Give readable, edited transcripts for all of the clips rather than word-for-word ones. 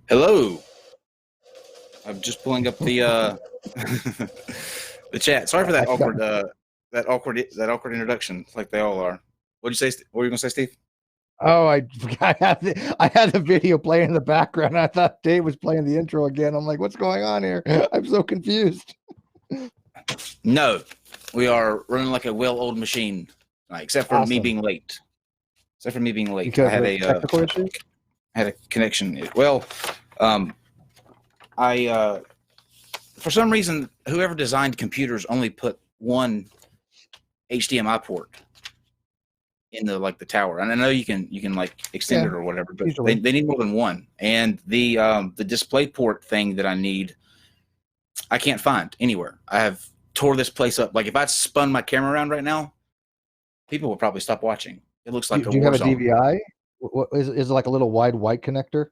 Hello. I'm just pulling up the the chat. Sorry for I that forgot. awkward introduction, like they all are. What'd you say? What were you gonna say, Steve? Oh, I forgot. I had the video playing in the background. I thought Dave was playing the intro again. I'm like, what's going on here? I'm so confused. No, we are running like a well-oiled machine, except for me Awesome. being late. Except for me being late, I Because had of a technical issues? connection. Well, I for some reason, whoever designed computers only put one HDMI port in the tower, and I know you can like extend it or whatever, but Usually. they need more than one. And the display port thing that I need, I can't find anywhere. I have tore this place up. Like if I spun my camera around right now, people would probably stop watching. It looks like a Do you have war a zone. DVI? What is it, like a little wide white connector?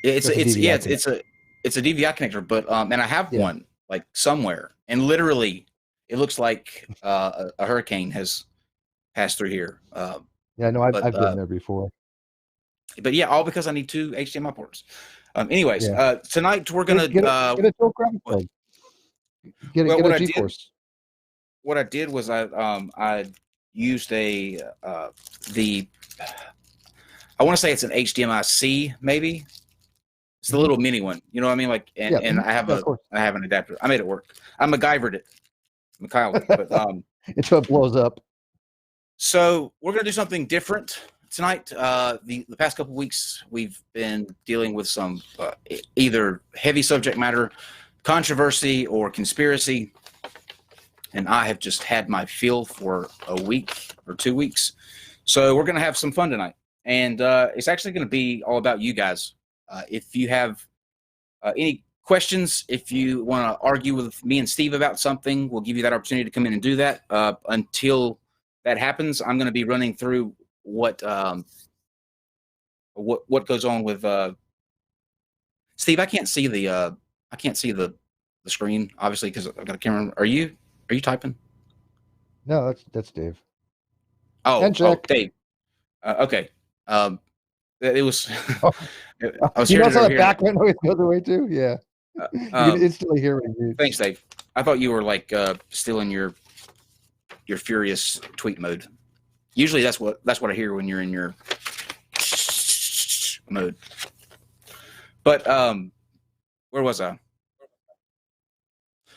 It's That's a it's DVI yeah, connector. it's a DVI connector, but and I have Yeah. one like somewhere, and literally it looks like a hurricane has passed through here. Yeah, no, But I've been there before. but yeah, all because I need two HDMI ports. Anyways, Yeah. tonight we're Get gonna it, get it, get a dual graphics card. well, Get a GeForce. what I did was I used the I want to say it's an HDMI-C maybe. It's the Mhm. little mini one. You know what I mean? Like Yeah. and Yeah, of course. I have an adapter. I made it work. I MacGyvered it. McKyled it. But Until it blows up. so we're gonna do something different tonight. The past couple of weeks we've been dealing with some either heavy subject matter, controversy, or conspiracy, and I have just had my fill for a week or 2 weeks. So we're gonna have some fun tonight, and it's actually gonna be all about you guys. If you have any questions, if you want to argue with me and Steve about something, we'll give you that opportunity to come in and do that. Until that happens, I'm going to be running through what goes on with Steve. I can't see the screen obviously because I've got a camera. Are you typing? No, that's Dave. Oh, And Jack. Dave. Okay. It was. Oh, I was you hearing notice it how over the here. background noise goes away too? Yeah. Uh, You can um, instantly hear what he reads. Thanks, Dave. I thought you were like still in your furious tweet mode. Usually that's what I hear when you're in your mode. But where was I?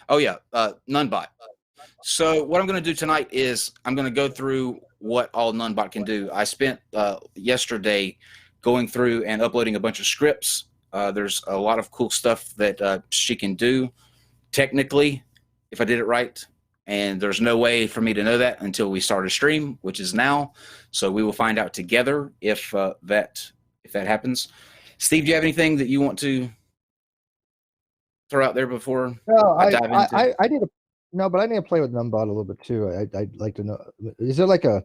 Oh yeah, NunBot. So what I'm going to do tonight is I'm going to go through what all NunBot can do. I spent yesterday going through and uploading a bunch of scripts. There's a lot of cool stuff that she can do technically, if I did it right. And there's no way for me to know that until we start a stream, which is now. So we will find out together if that happens. Steve, do you have anything that you want to throw out there before No, I dive into? I need to no, but I need to play with NumBot a little bit too. I'd like to know, is there like a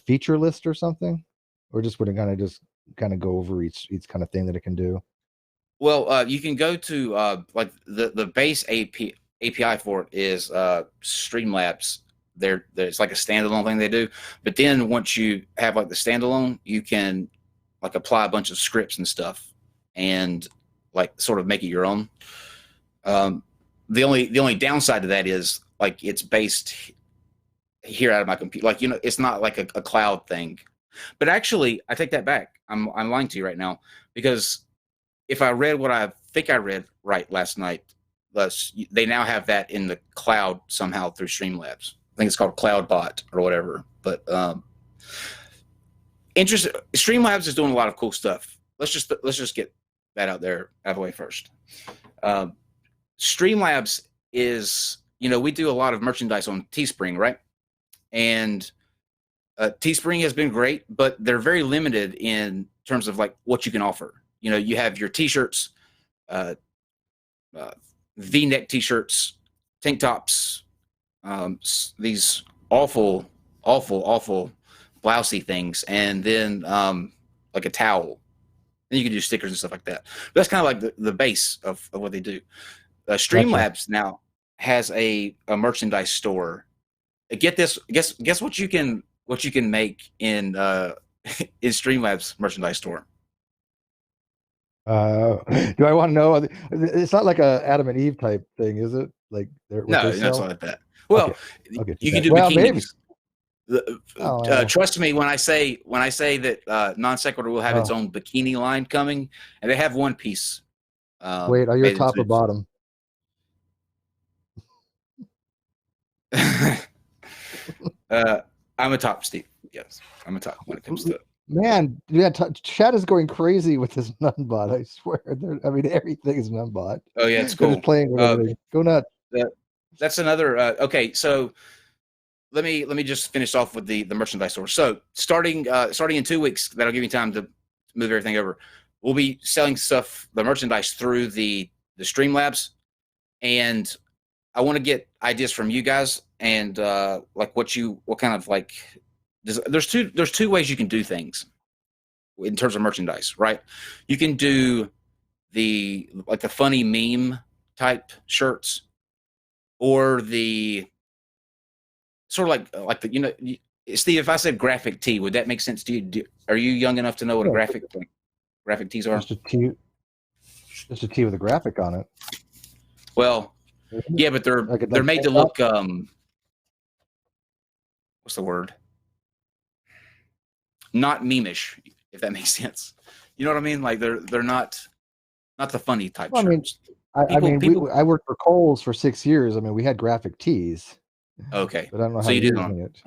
feature list or something? Or just would it kind of go over each kind of thing that it can do? Well, you can go to like the base API for it is Streamlabs. There's like a standalone thing they do, but then once you have like the standalone, you can like apply a bunch of scripts and stuff, and like sort of make it your own. The only downside to that is like it's based here out of my computer. Like it's not like a cloud thing. But actually, I take that back. I'm lying to you right now because if I read what I think I read right last night, they now have that in the cloud somehow through Streamlabs. I think it's called CloudBot or whatever. But Streamlabs is doing a lot of cool stuff. Let's just get that out of the way first. Streamlabs is, we do a lot of merchandise on Teespring, right? And Teespring has been great, but they're very limited in terms of like what you can offer. You have your t-shirts, V-neck t-shirts, tank tops, these awful blousey things, and then like a towel. And you can do stickers and stuff like that. But that's kind of like the base of what they do. Streamlabs now has a merchandise store. Get this, guess what you can make in in Streamlabs merchandise store. Do I want to know? It's not like a Adam and Eve type thing, is it? Like what they No, it's not sell? like that. Okay, Well, okay, too you can bad. do Well, maybe. bikinis. Oh well. Trust me when I say that non sequitur will have its Oh, own bikini line coming, and they have one piece wait, are you bathing top or suits. bottom? uh, I'm a top, Steve. Yes, I'm a top when it comes to. Man, yeah, chat is going crazy with this NunBot. I swear. I mean, everything is NunBot. Oh yeah, it's They're just cool. playing with everything. Go nuts. That, that's another. Okay, so let me just finish off with the merchandise store. So starting in 2 weeks, that'll give me time to move everything over. We'll be selling stuff, the merchandise through the Streamlabs, and I want to get ideas from you guys and like what kind of like. There's two ways you can do things in terms of merchandise, right? You can do the funny meme type shirts, or the sort of like the Steve, if I said graphic tee, would that make sense to you? Are you young enough to know what a Yeah, graphic tees are? just a T, just a T with a graphic on it. Well, yeah, but they're Like made to look what's the word? Not memeish, if that makes sense. You know what I mean? Like they're not the funny type Well, I mean, shirts. I People mean, people I worked for Kohl's for 6 years. I mean, we had graphic tees, okay. but I don't know So how you you're did not using it.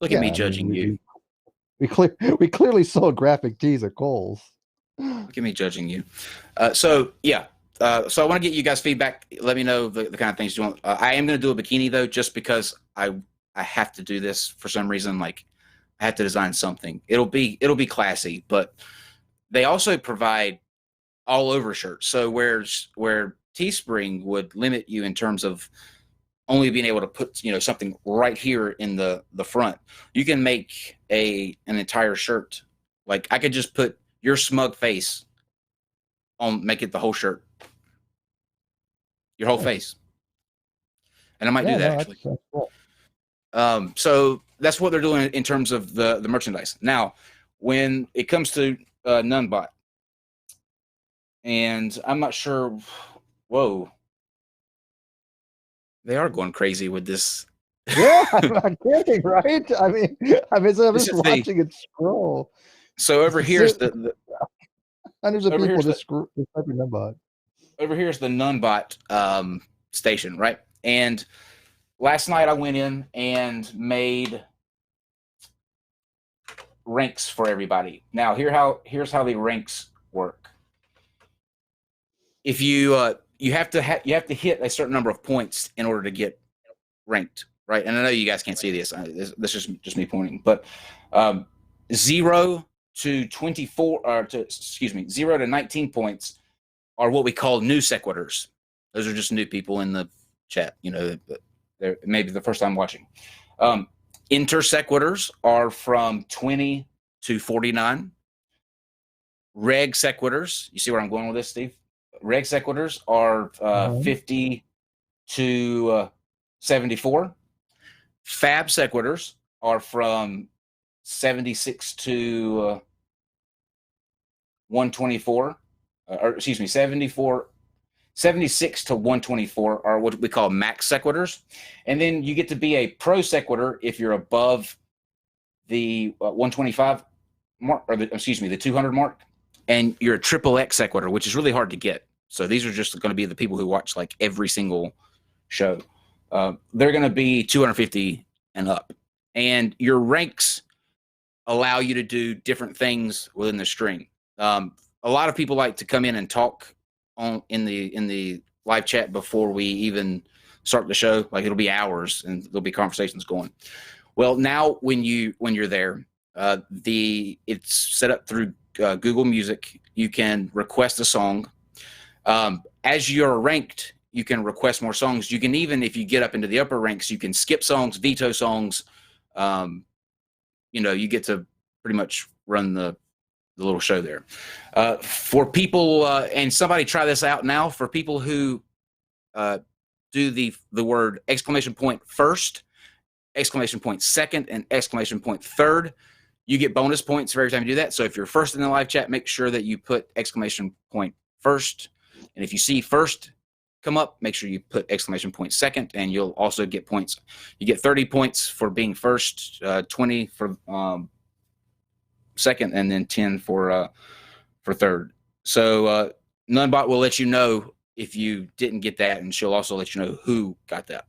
look at Yeah, me I mean, judging you. we clearly sold graphic tees at Kohl's. Look at me judging you. So yeah. So I want to get you guys feedback. Let me know the kind of things you want. I am going to do a bikini though, just because I have to do this for some reason. Like I have to design something. It'll be classy, but they also provide all over shirts. So where Teespring would limit you in terms of only being able to put something right here in the front, you can make an entire shirt. Like I could just put your smug face on, make it the whole shirt, your whole Nice. face, and I might do Yeah, that no, actually. that's cool. So that's what they're doing in terms of the merchandise. Now, when it comes to NunBot, and I'm not sure. Whoa, they are going crazy with this. Yeah, I'm not kidding, right? I mean, so I'm This just is the watching it scroll. so over here's Hundreds of over people here's the just screw just typing NunBot. over here's the NunBot station, right? And last night I went in and made ranks for everybody. Now here's how the ranks work. If you have to hit a certain number of points in order to get ranked, right? And I know you guys can't see this. This is just me pointing, but 0 to 24, or to excuse me, 0 to 19 points are what we call new sequiturs. Those are just new people in the chat. They're maybe the first time watching. Inter sequiturs are from 20 to 49. Reg sequiturs, you see where I'm going with this, Steve? Reg sequiturs are 50 to 74. Fab sequiturs are from 76 to 124. Or excuse me, 76 to 124 are what we call max sequiturs. And then you get to be a pro sequitur if you're above the 125 mark, or the 200 mark. And you're a triple X sequitur, which is really hard to get. So these are just going to be the people who watch like every single show. They're going to be 250 and up. And your ranks allow you to do different things within the string. A lot of people like to come in and talk in the live chat before we even start the show. Like it'll be hours and there'll be conversations going. Well, now when you're there, it's set up through Google Music. You can request a song. As you're ranked, you can request more songs. You can even, if you get up into the upper ranks, you can skip songs, veto songs. You get to pretty much run the little show there. For people, and somebody try this out now, for people who do the word exclamation point first, exclamation point second, and exclamation point third, You get bonus points for every time you do that. So if you're first in the live chat, make sure that you put exclamation point first. And if you see first come up, make sure you put exclamation point second, and you'll also get points. You get 30 points for being first, 20 for second, and then 10 for third. So NunBot will let you know if you didn't get that, and she'll also let you know who got that.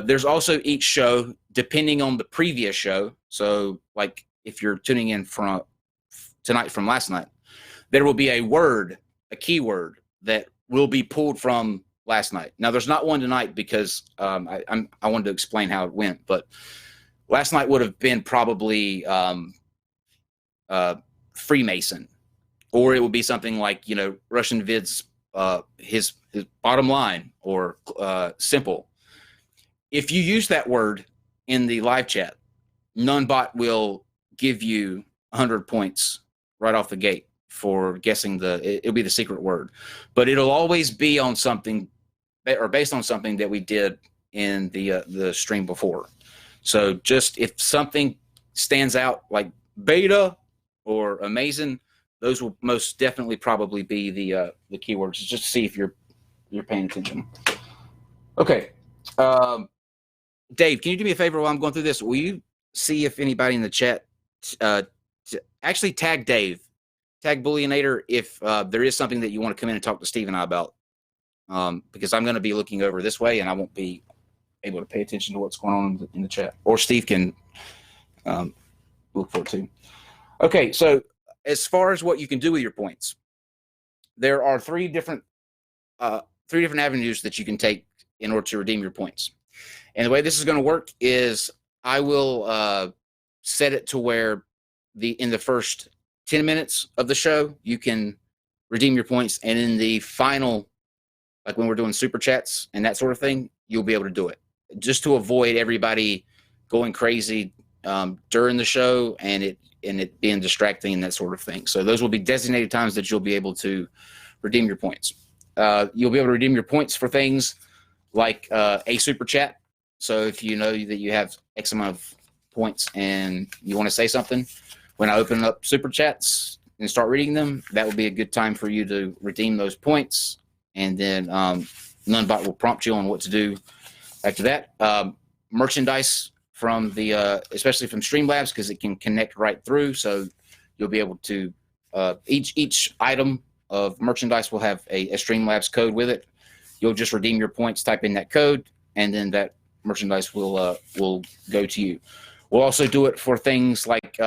There's also each show, depending on the previous show. So like if you're tuning in from tonight from last night, there will be a word, a keyword that will be pulled from last night. Now there's not one tonight because I wanted to explain how it went, but last night would have been probably Freemason, or it would be something like, you know, Russian vids, his bottom line, or simple. If you use that word in the live chat, NunBot will give you 100 points right off the gate for guessing it'll be the secret word, but it'll always be on something or based on something that we did in the stream before. So just if something stands out like beta or amazing, those will most definitely probably be the keywords, just to see if you're paying attention. Okay. Dave, can you do me a favor while I'm going through this? Will you see if anybody in the chat actually tag Dave, tag Bullionator if there is something that you want to come in and talk to Steve and I about, because I'm going to be looking over this way and I won't be able to pay attention to what's going on in the chat, or Steve can look for it too. Okay, so as far as what you can do with your points, there are three different avenues that you can take in order to redeem your points. And the way this is going to work is I will set it to where in the first 10 minutes of the show, you can redeem your points. And in the final, like when we're doing super chats and that sort of thing, you'll be able to do it, just to avoid everybody going crazy during the show and it being distracting and that sort of thing. So those will be designated times that you'll be able to redeem your points. You'll be able to redeem your points for things like a super chat. So if you know that you have X amount of points and you want to say something, when I open up super chats and start reading them, that will be a good time for you to redeem those points. And then NunBot will prompt you on what to do after that. Merchandise from especially from Streamlabs, because it can connect right through. So you'll be able to, each item of merchandise will have a Streamlabs code with it. You'll just redeem your points, type in that code, and then that merchandise will go to you. We'll also do it for things like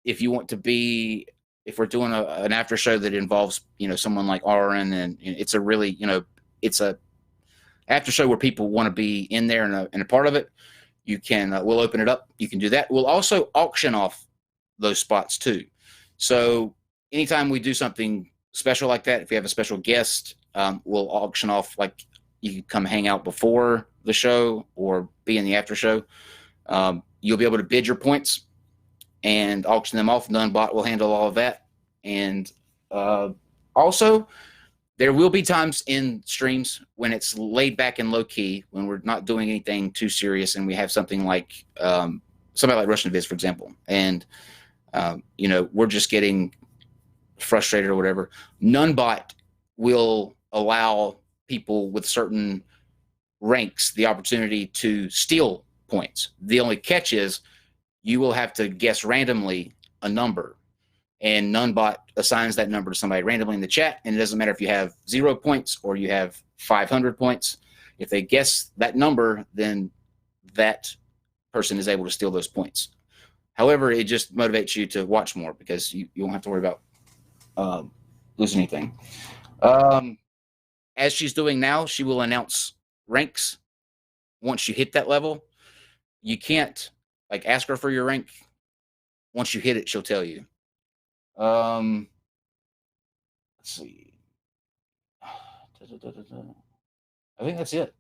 if you want to be, if we're doing an after show that involves, you know, someone like RN, and it's a really, you know, it's a after show where people want to be in there and a part of it, you can, we'll open it up. You can do that. We'll also auction off those spots too. So anytime we do something special like that, if we have a special guest, we'll auction off, like you can come hang out before the show or be in the after show. You'll be able to bid your points and auction them off. NunBot will handle all of that. And also, there will be times in streams when it's laid back and low key, when we're not doing anything too serious, and we have something like somebody like Russian Viz, for example, and you know, we're just getting frustrated or whatever. NunBot will allow people with certain ranks the opportunity to steal points. The only catch is you will have to guess randomly a number, and NunBot assigns that number to somebody randomly in the chat, and it doesn't matter if you have 0 points or you have 500 points. If they guess that number, then that person is able to steal those points. However, it just motivates you to watch more, because you won't have to worry about losing anything. As she's doing now, she will announce ranks. Once you hit that level, you can't like ask her for your rank. Once you hit it, she'll tell you. Let's see. I think that's it.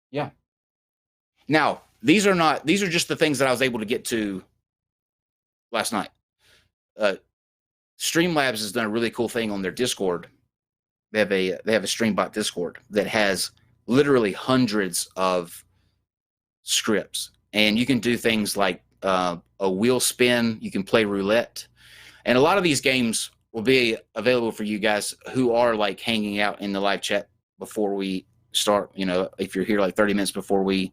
Yeah. Now, these are just the things that I was able to get to last night. Streamlabs has done a really cool thing on their Discord. They have a StreamBot Discord that has literally hundreds of scripts, and you can do things like a wheel spin. You can play roulette, and a lot of these games will be available for you guys who are like hanging out in the live chat before we start. You know, if you're here like 30 minutes before we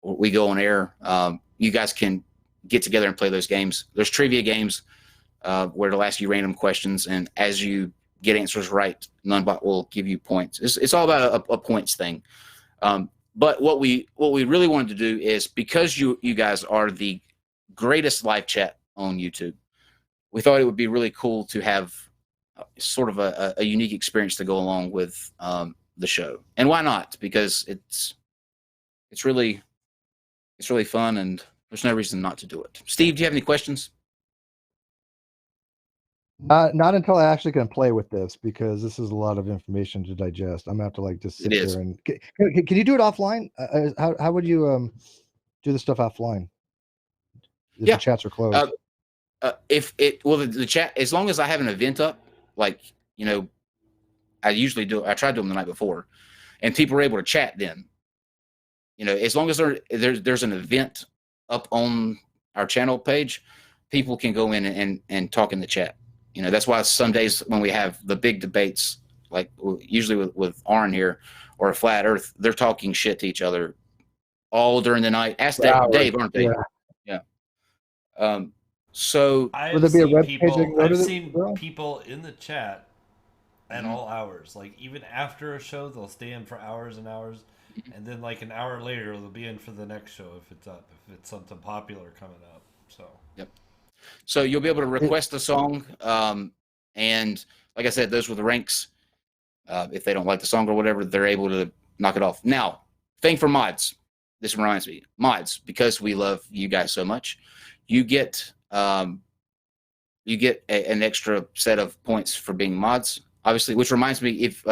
go on air, you guys can get together and play those games. There's trivia games where it'll ask you random questions, and as you get answers right, NunBot will give you points. It's all about a points thing. But what we really wanted to do is, because you guys are the greatest live chat on YouTube, we thought it would be really cool to have sort of a unique experience to go along with the show. And why not? Because it's really fun, and there's no reason not to do it. Steve, do you have any questions? Not until I actually can play with this, because this is a lot of information to digest. I'm gonna have to like just sit there and can you do it offline? How would you do this stuff offline? If the chats are closed. If the chat, as long as I have an event up, like, you know, I usually do. I tried to do them the night before, and people are able to chat then. You know, as long as there's an event up on our channel page, people can go in and talk in the chat. You know, that's why some days when we have the big debates, like usually with Arn here or a Flat Earth, they're talking shit to each other all during the night. Ask Dave, aren't they? Yeah. So I've seen people in the chat at all hours. Like, even after a show, they'll stay in for hours and hours, and then like an hour later, they'll be in for the next show if it's up, if it's something popular coming up. So yep. So you'll be able to request a song, and like I said, those were the ranks. If they don't like the song or whatever, they're able to knock it off. Now, thing for mods. This reminds me, mods, because we love you guys so much, you get an extra set of points for being mods, obviously. Which reminds me, if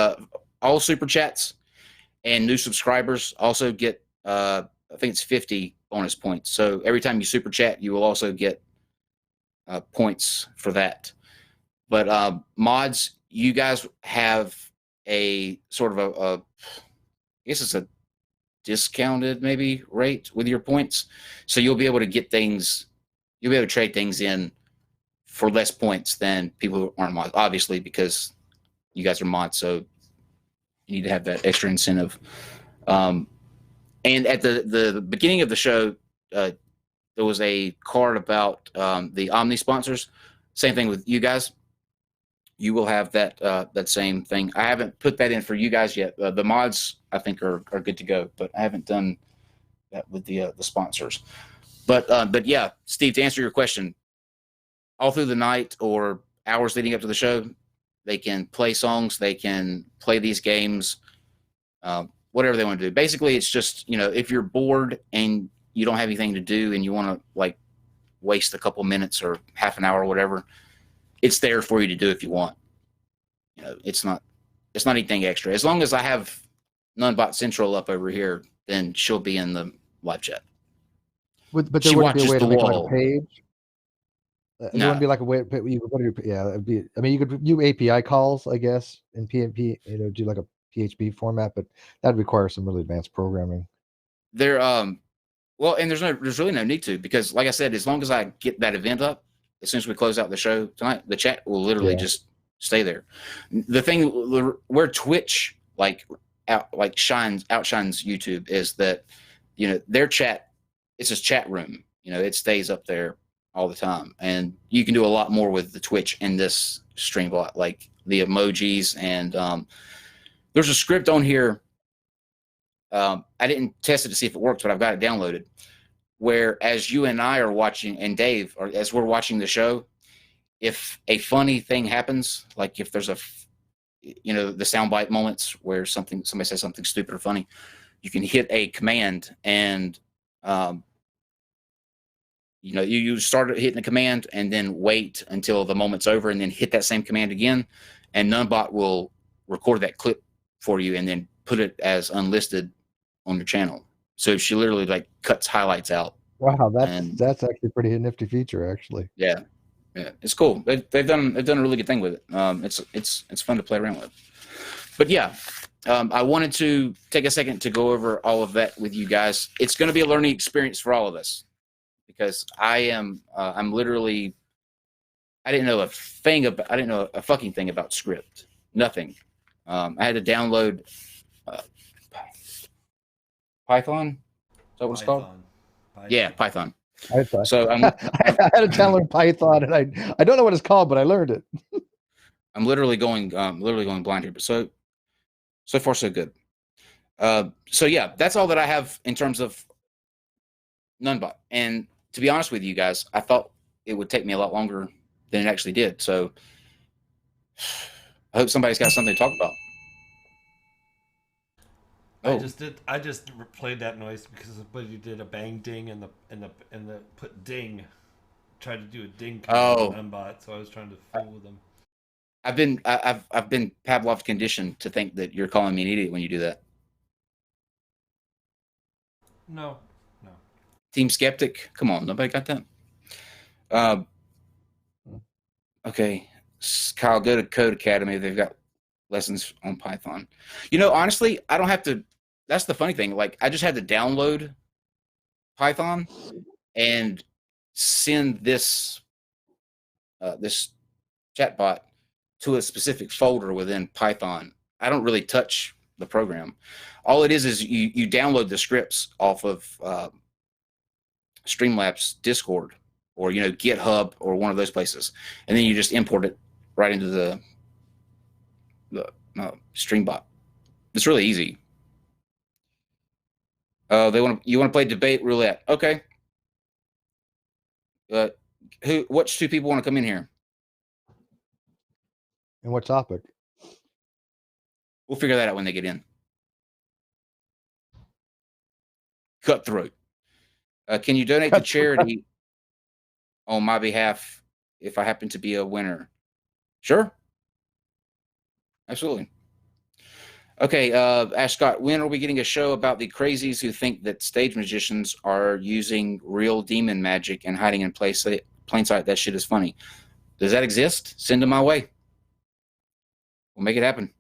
all super chats and new subscribers also get, I think it's 50 bonus points. So every time you super chat, you will also get points for that. But mods, you guys have a sort of I guess it's a discounted maybe rate with your points. So you'll be able to get things, you'll be able to trade things in for less points than people who aren't mods, obviously, because you guys are mods. So you need to have that extra incentive. And at the beginning of the show, there was a card about the Omni sponsors. Same thing with you guys. You will have that same thing. I haven't put that in for you guys yet. The mods, I think, are good to go, but I haven't done that with the sponsors. But yeah, Steve, to answer your question, all through the night or hours leading up to the show, they can play songs, they can play these games, whatever they want to do. Basically, it's just, you know, if you're bored and you don't have anything to do and you want to like waste a couple minutes or half an hour or whatever, it's there for you to do if you want. You know, it's not anything extra. As long as I have NunBot Central up over here, then she'll be in the live chat. But there she wouldn't be a way to make wall. Like a page. There wouldn't be like a way you could go to your, yeah. It'd be, I mean, you could do API calls, I guess, in PNP. You know, do like a PHP format, but that'd require some really advanced programming. There, well, and there's really no need to, because, like I said, as long as I get that event up, as soon as we close out the show tonight, the chat will literally just stay there. The thing where Twitch outshines YouTube is that, you know, their chat, it's a chat room. You know, it stays up there all the time, and you can do a lot more with the Twitch in this Streambot, like the emojis, and there's a script on here. I didn't test it to see if it works, but I've got it downloaded, where as you and I are watching, and Dave, or as we're watching the show, if a funny thing happens, like if there's the soundbite moments where somebody says something stupid or funny, you can hit a command, and you start hitting a command and then wait until the moment's over and then hit that same command again, and NunBot will record that clip for you and then put it as unlisted on your channel. So she literally like cuts highlights out. Wow, that's actually a pretty nifty feature, actually. Yeah, it's cool. They've done a really good thing with it. It's fun to play around with. But yeah, I wanted to take a second to go over all of that with you guys. It's going to be a learning experience for all of us. because I'm literally, I didn't know a fucking thing about script. Nothing. I had to download Python. Is that what it's called? Python. Yeah, Python. So I had to download Python, and I don't know what it's called, but I learned it. I'm literally going blind here, but so far so good. So yeah, that's all that I have in terms of NunBot. And to be honest with you guys, I thought it would take me a lot longer than it actually did. So I hope somebody's got something to talk about. Oh. I just played that noise because somebody did a bang ding and the put ding, tried to do a ding on NunBot, so I was trying to fool them. I've been Pavlov conditioned to think that you're calling me an idiot when you do that. No. Team Skeptic, come on, nobody got that. Okay, Kyle, go to Code Academy. They've got lessons on Python. Honestly, I don't have to. That's the funny thing. Like, I just had to download Python and send this chatbot to a specific folder within Python. I don't really touch the program. All it is you download the scripts off of Streamlabs Discord or GitHub or one of those places, and then you just import it right into the StreamBot. It's really easy. You want to play debate roulette? Okay. Which two people want to come in here? And what topic? We'll figure that out when they get in. Cutthroat. Can you donate to charity on my behalf if I happen to be a winner? Sure. Absolutely. Okay, Ash Scott, when are we getting a show about the crazies who think that stage magicians are using real demon magic and hiding in plain sight? That shit is funny. Does that exist? Send them my way. We'll make it happen.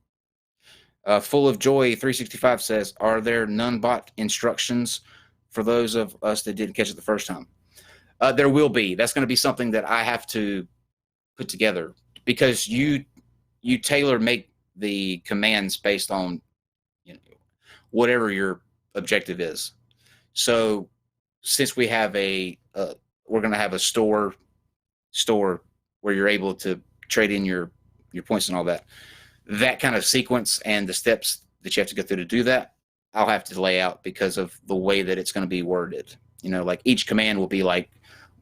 Full of Joy 365 says, are there NunBot instructions for those of us that didn't catch it the first time? There will be. That's going to be something that I have to put together because you tailor make the commands based on whatever your objective is. So since we have we're going to have a store where you're able to trade in your points and all that kind of sequence and the steps that you have to go through to do that, I'll have to lay out because of the way that it's going to be worded. Like each command will be like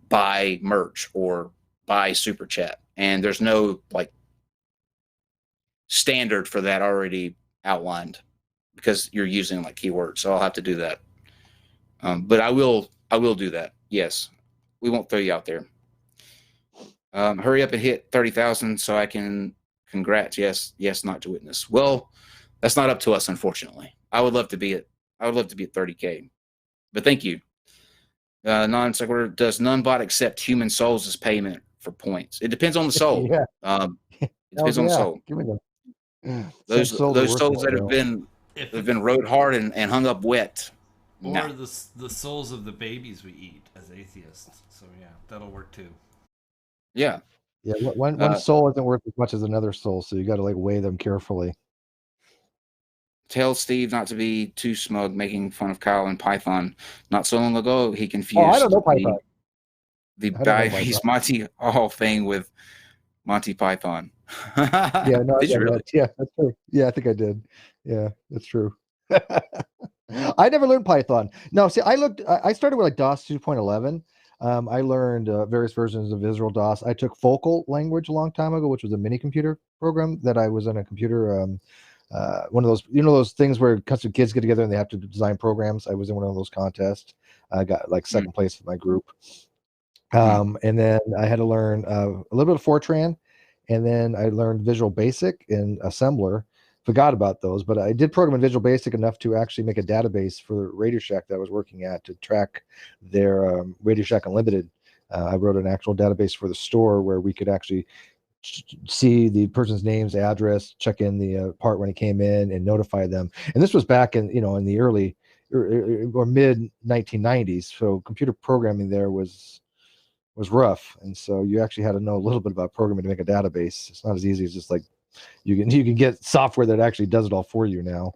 buy merch or buy super chat, and there's no like standard for that already outlined because you're using like keywords. So I'll have to do that. But I will do that. Yes, we won't throw you out there. Hurry up and hit 30,000 so I can congrats. Yes, not to witness. Well, that's not up to us, unfortunately. I would love to be at 30K, but thank you. Non-sequitur, does NunBot accept human souls as payment for points? It depends on the soul. Yeah. It depends on the soul. Give me them. Those souls that have been rode hard and hung up wet. Or the souls of the babies we eat as atheists. So yeah, that'll work too. Yeah. Yeah, one soul isn't worth as much as another soul, so you got to like weigh them carefully. Tell Steve not to be too smug, making fun of Kyle and Python. Not so long ago, he confused. Oh, I don't know Python. The Diabetes Monty Hall thing with Monty Python. Yeah, no, did you really? Yeah, that's true. Yeah, I think I did. Yeah, that's true. I never learned Python. No, see, I started with like DOS 2.11. I learned various versions of Israel DOS. I took Focal language a long time ago, which was a mini computer program that I was on a computer. One of those, those things where custom kids get together and they have to design programs. I was in one of those contests. I got like second place with my group. And then I had to learn a little bit of Fortran, and then I learned Visual Basic and Assembler. Forgot about those, but I did program in Visual Basic enough to actually make a database for Radio Shack that I was working at to track their Radio Shack Unlimited. I wrote an actual database for the store where we could actually see the person's names, address, check in the part when he came in, and notify them. And this was back in in the early or mid 1990s. So computer programming there was rough, and so you actually had to know a little bit about programming to make a database. It's not as easy as just like you can get software that actually does it all for you now.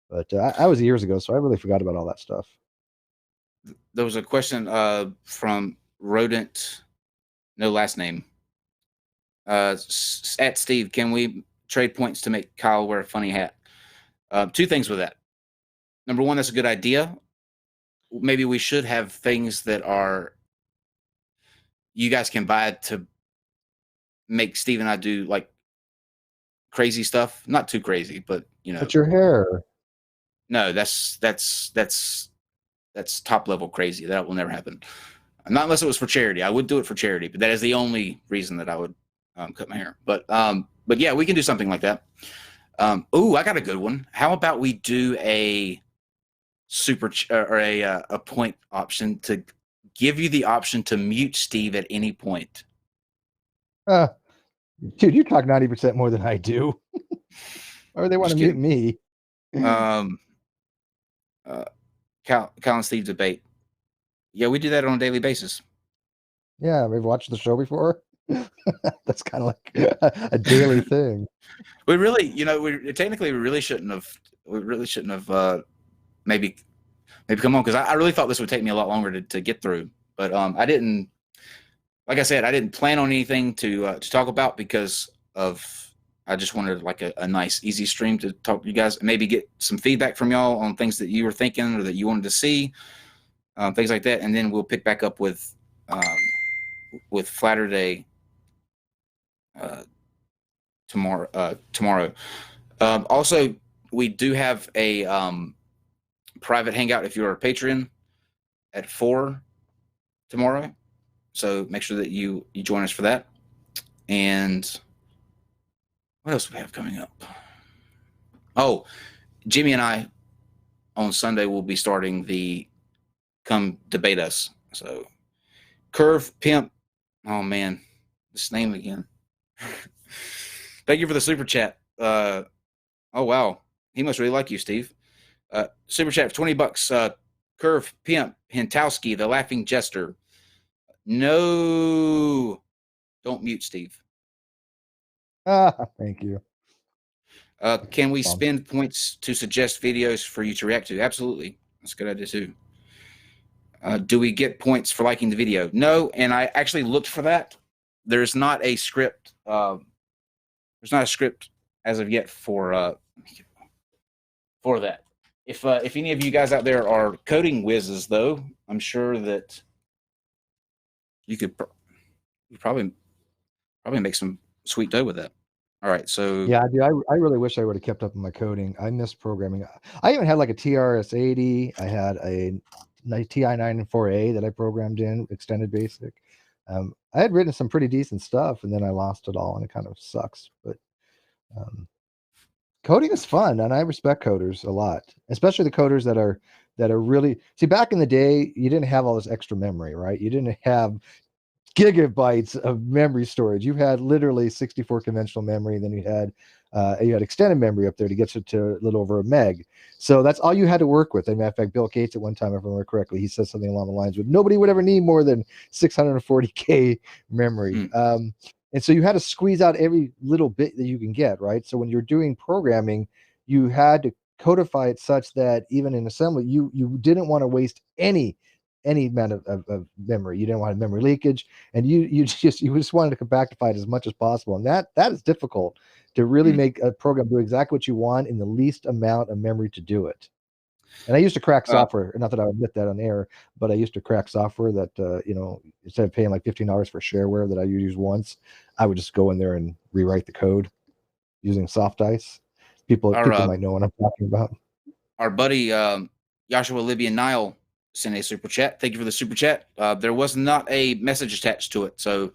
But I was years ago, so I really forgot about all that stuff. There was a question from Rodent, no last name. At Steve, can we trade points to make Kyle wear a funny hat? Two things with that. Number one, that's a good idea. Maybe we should have things that are you guys can buy to make Steve and I do like crazy stuff. Not too crazy, but you know. But your hair. No, that's top level crazy. That will never happen. Not unless it was for charity. I would do it for charity, but that is the only reason that I would cut my hair. But yeah, we can do something like that. I got a good one. How about we do a or a point option to give you the option to mute Steve at any point? Dude, you talk 90% more than I do. Or they want to mute me. Cal and Steve debate. Yeah, we do that on a daily basis. Yeah, we've watched the show before. That's kind of like a daily thing. We really, we really shouldn't have. Maybe come on, because I really thought this would take me a lot longer to get through. But I didn't. Like I said, I didn't plan on anything to talk about because I just wanted like a nice, easy stream to talk to you guys, and maybe get some feedback from y'all on things that you were thinking or that you wanted to see, things like that, and then we'll pick back up with Flatter Day tomorrow. Also, we do have a private hangout if you're a Patreon at 4 tomorrow. So make sure that you join us for that. And what else do we have coming up? Oh, Jimmy and I on Sunday will be starting the Come Debate Us. So Curve Pimp. Oh man, this name again. Thank you for the super chat. Oh wow, he must really like you, Steve. Super chat for $20. Curve Pimp Hentowski, the Laughing Jester. No, don't mute Steve. Thank you. Can we spend points to suggest videos for you to react to? Absolutely. That's a good idea too. Do we get points for liking the video? No, and I actually looked for that. There's not a script. There's not a script as of yet for that. If any of you guys out there are coding whizzes, though, I'm sure that you could probably make some sweet dough with that. All right, so yeah, dude, I really wish I would have kept up on my coding. I miss programming. I even had like a TRS-80. I had a TI-94A that I programmed in extended basic. I had written some pretty decent stuff, and then I lost it all, and it kind of sucks. But coding is fun, and I respect coders a lot, especially the coders that are really back in the day. You didn't have all this extra memory, right? You didn't have gigabytes of memory storage. You had literally 64 conventional memory, and then you had extended memory up there to get to a little over a meg. So that's all you had to work with. As a matter of fact, Bill Gates at one time, if I remember correctly, he said something along the lines with nobody would ever need more than 640K memory. And so you had to squeeze out every little bit that you can get, right? So when you're doing programming, you had to codify it such that even in assembly, you didn't want to waste any amount of memory. You didn't want memory leakage, and you just wanted to compactify it as much as possible. And that is difficult to really make a program do exactly what you want in the least amount of memory to do it. And I used to crack software. Not that I would admit that on air, but I used to crack software that instead of paying like $15 for shareware that I use once, I would just go in there and rewrite the code using soft ice. People might know what I'm talking about. Our buddy Joshua Libyan Nile sent a super chat. Thank you for the super chat. There was not a message attached to it, so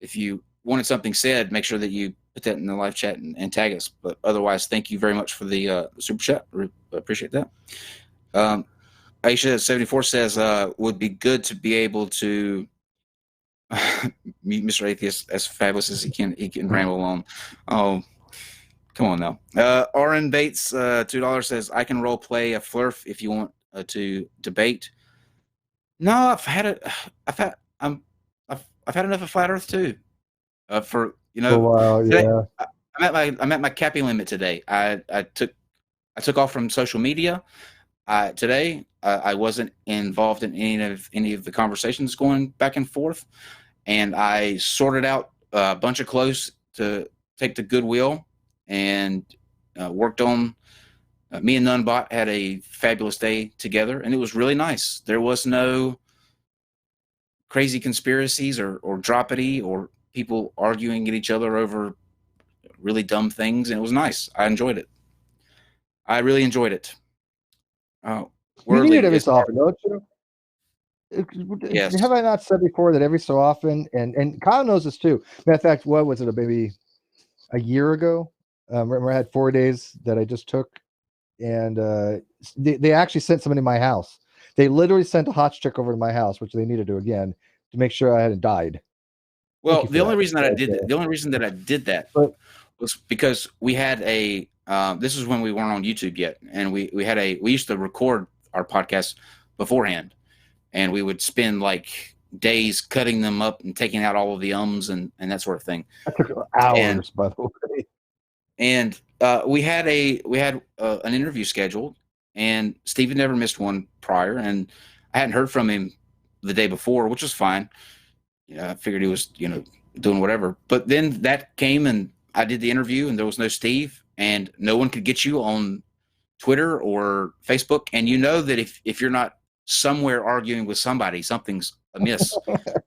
if you wanted something said, make sure that you put that in the live chat and tag us. But otherwise, thank you very much for the super chat. Appreciate that. Aisha74 says would be good to be able to meet Mr. Atheist as fabulous as he can ramble on. Oh, come on now. Oren Bates $2 says I can role play a flurf if you want to debate. No, I've had enough of flat Earth too. For For a while, today, yeah. I'm at my capping limit today. I took off from social media. Today, I wasn't involved in any of the conversations going back and forth, and I sorted out a bunch of clothes to take to Goodwill, and worked on. Me and NunBot had a fabulous day together, and it was really nice. There was no crazy conspiracies or droppity or people arguing at each other over really dumb things, and it was nice. I enjoyed it. I really enjoyed it. You need it every so often, don't you? Yes. Have I not said before that every so often, and Kyle knows this too. Matter of fact, what was it, maybe a year ago? Remember I had 4 days that I just took, and they actually sent somebody to my house. They literally sent a hot chick over to my house, which they needed to again to make sure I hadn't died. Well, the only reason that I did that was because we had a. This is when we weren't on YouTube yet, and we used to record our podcast beforehand, and we would spend like days cutting them up and taking out all of the ums and that sort of thing. That took hours, by the way. And we had an interview scheduled, and Steve had never missed one prior, and I hadn't heard from him the day before, which was fine. I figured he was, doing whatever. But then that came, and I did the interview, and there was no Steve, and no one could get you on Twitter or Facebook. And you know that if you're not somewhere arguing with somebody, something's amiss.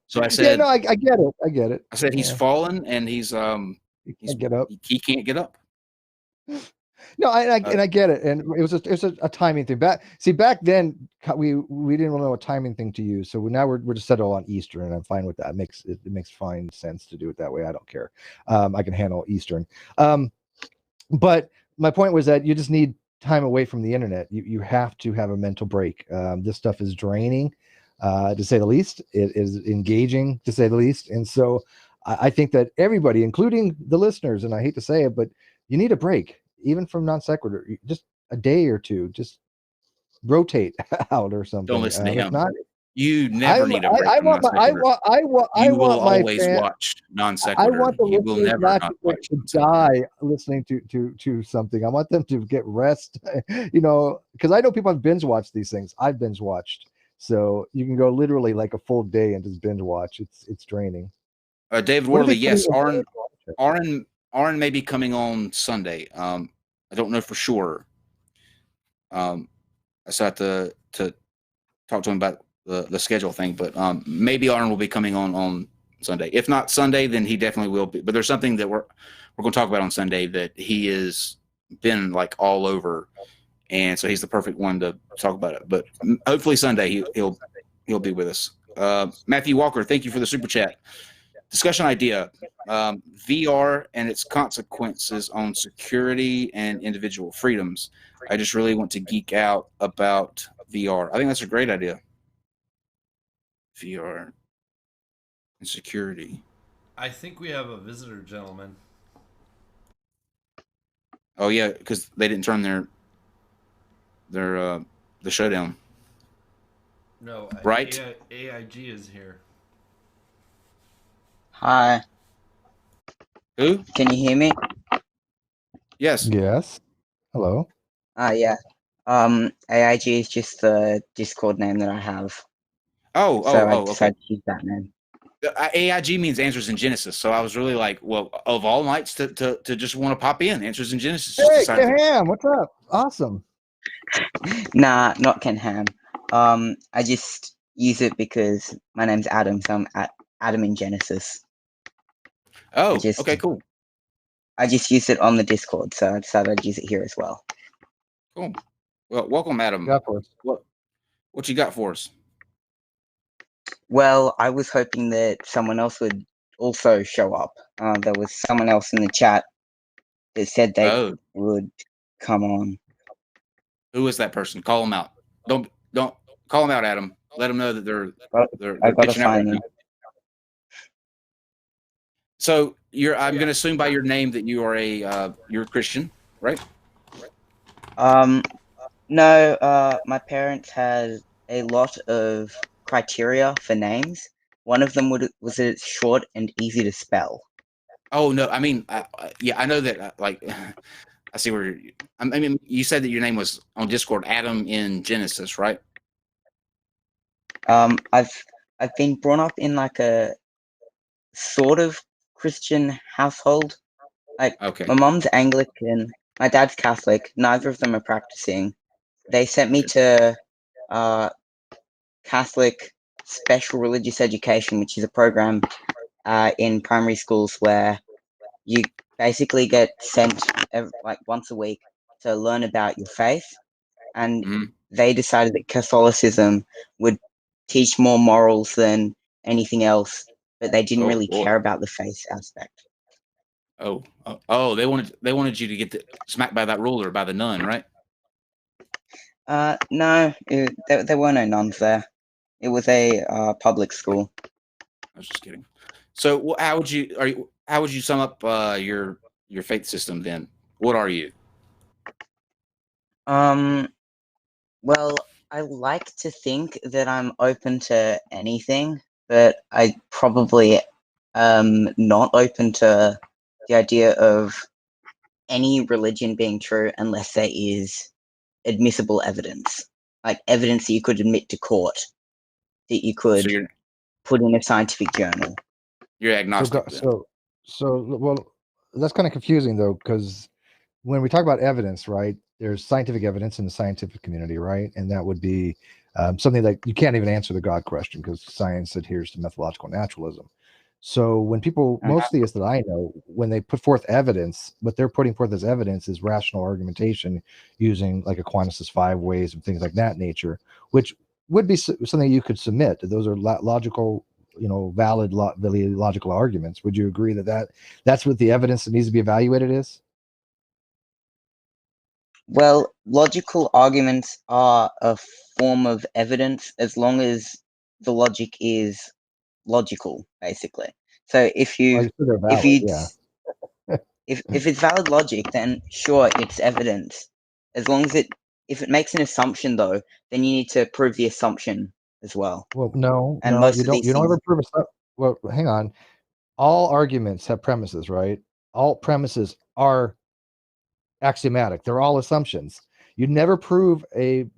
So I said, "Yeah, no, I get it. I get it." I said he's fallen, and he can't get up. He can't get up. No, and I get it, and it was a timing thing. Back then we didn't really know what timing thing to use, so now we're just settled on Eastern, and I'm fine with that. It makes fine sense to do it that way. I don't care. I can handle Eastern. But my point was that you just need time away from the internet. You have to have a mental break. This stuff is draining, to say the least. It is engaging, to say the least, and so I think that everybody, including the listeners, and I hate to say it, but you need a break. Even from non sequitur, just a day or two, just rotate out or something. Don't listen to him. Not, you never need a break. I want always watch non sequitur. I want the listeners not to die listening to something. I want them to get rest. Because I know people have binge watched these things. I've binge watched, so you can go literally like a full day and just binge watch. It's draining. David Worley, yes, Aaron may be coming on Sunday. I don't know for sure. I still have to talk to him about the schedule thing, but maybe Aaron will be coming on Sunday. If not Sunday, then he definitely will be. But there's something that we're going to talk about on Sunday that he has been like all over, and so he's the perfect one to talk about it. But hopefully Sunday he'll be with us. Matthew Walker, thank you for the super chat. Discussion idea, VR and its consequences on security and individual freedoms. I just really want to geek out about VR. I think that's a great idea. VR and security. I think we have a visitor, gentlemen. Oh yeah, because they didn't turn their the showdown. No, right? AIG is here. Hi. Who? Can you hear me? Yes. Hello. Yeah. AIG is just the Discord name that I have. So I decided to use that name. AIG means Answers in Genesis, so I was really like, well, of all nights to just want to pop in, Answers in Genesis. Hey, Ken Ham, what's up? Awesome. Nah, not Ken Ham. I just use it because my name's Adam, so I'm Adam in Genesis. Oh, okay, cool. I just use it on the Discord, so I decided I'd use it here as well. Cool. Well, welcome, Adam. What you got for us? Well, I was hoping that someone else would also show up. There was someone else in the chat that said they would come on. Who is that person? Call them out. Don't call them out, Adam. Let them know that they're pitching out right now. So I'm going to assume by your name that you are you're a Christian, right? No, my parents had a lot of criteria for names. One of them was that it's short and easy to spell. Oh no, I mean, yeah, I know that. Like, I see where. I mean, you said that your name was on Discord, Adam in Genesis, right? I've been brought up in like a sort of Christian household. Like, okay, my mom's Anglican, my dad's Catholic. Neither of them are practicing. They sent me to Catholic Special Religious Education, which is a program in primary schools where you basically get sent like once a week to learn about your faith. And they decided that Catholicism would teach more morals than anything else, but they didn't really care about the faith aspect. Oh, they wanted you to get smacked by that ruler, by the nun, right? No, there were no nuns there. It was a public school. I was just kidding. So, how would you sum up your faith system then? What are you? Well, I like to think that I'm open to anything, but I probably not open to the idea of any religion being true unless there is admissible evidence, like evidence that you could admit to court, that you could put in a scientific journal. You're agnostic. So well, that's kind of confusing though, because when we talk about evidence, right, there's scientific evidence in the scientific community, right? And that would be something that you can't even answer the God question because science adheres to methodological naturalism. So when people, most theists that I know, when they put forth evidence, what they're putting forth as evidence is rational argumentation using like Aquinas' 5 ways and things like that nature, which would be something you could submit. Those are logical, valid, really logical arguments. Would you agree that that's what the evidence that needs to be evaluated is? Well, logical arguments are a form of evidence as long as the logic is logical, basically. So if it's valid logic, then sure, it's evidence. As long as if it makes an assumption, though, then you need to prove the assumption as well. Well, no, you don't ever prove a. Well, hang on. All arguments have premises, right? All premises are axiomatic. They're all assumptions. You never prove a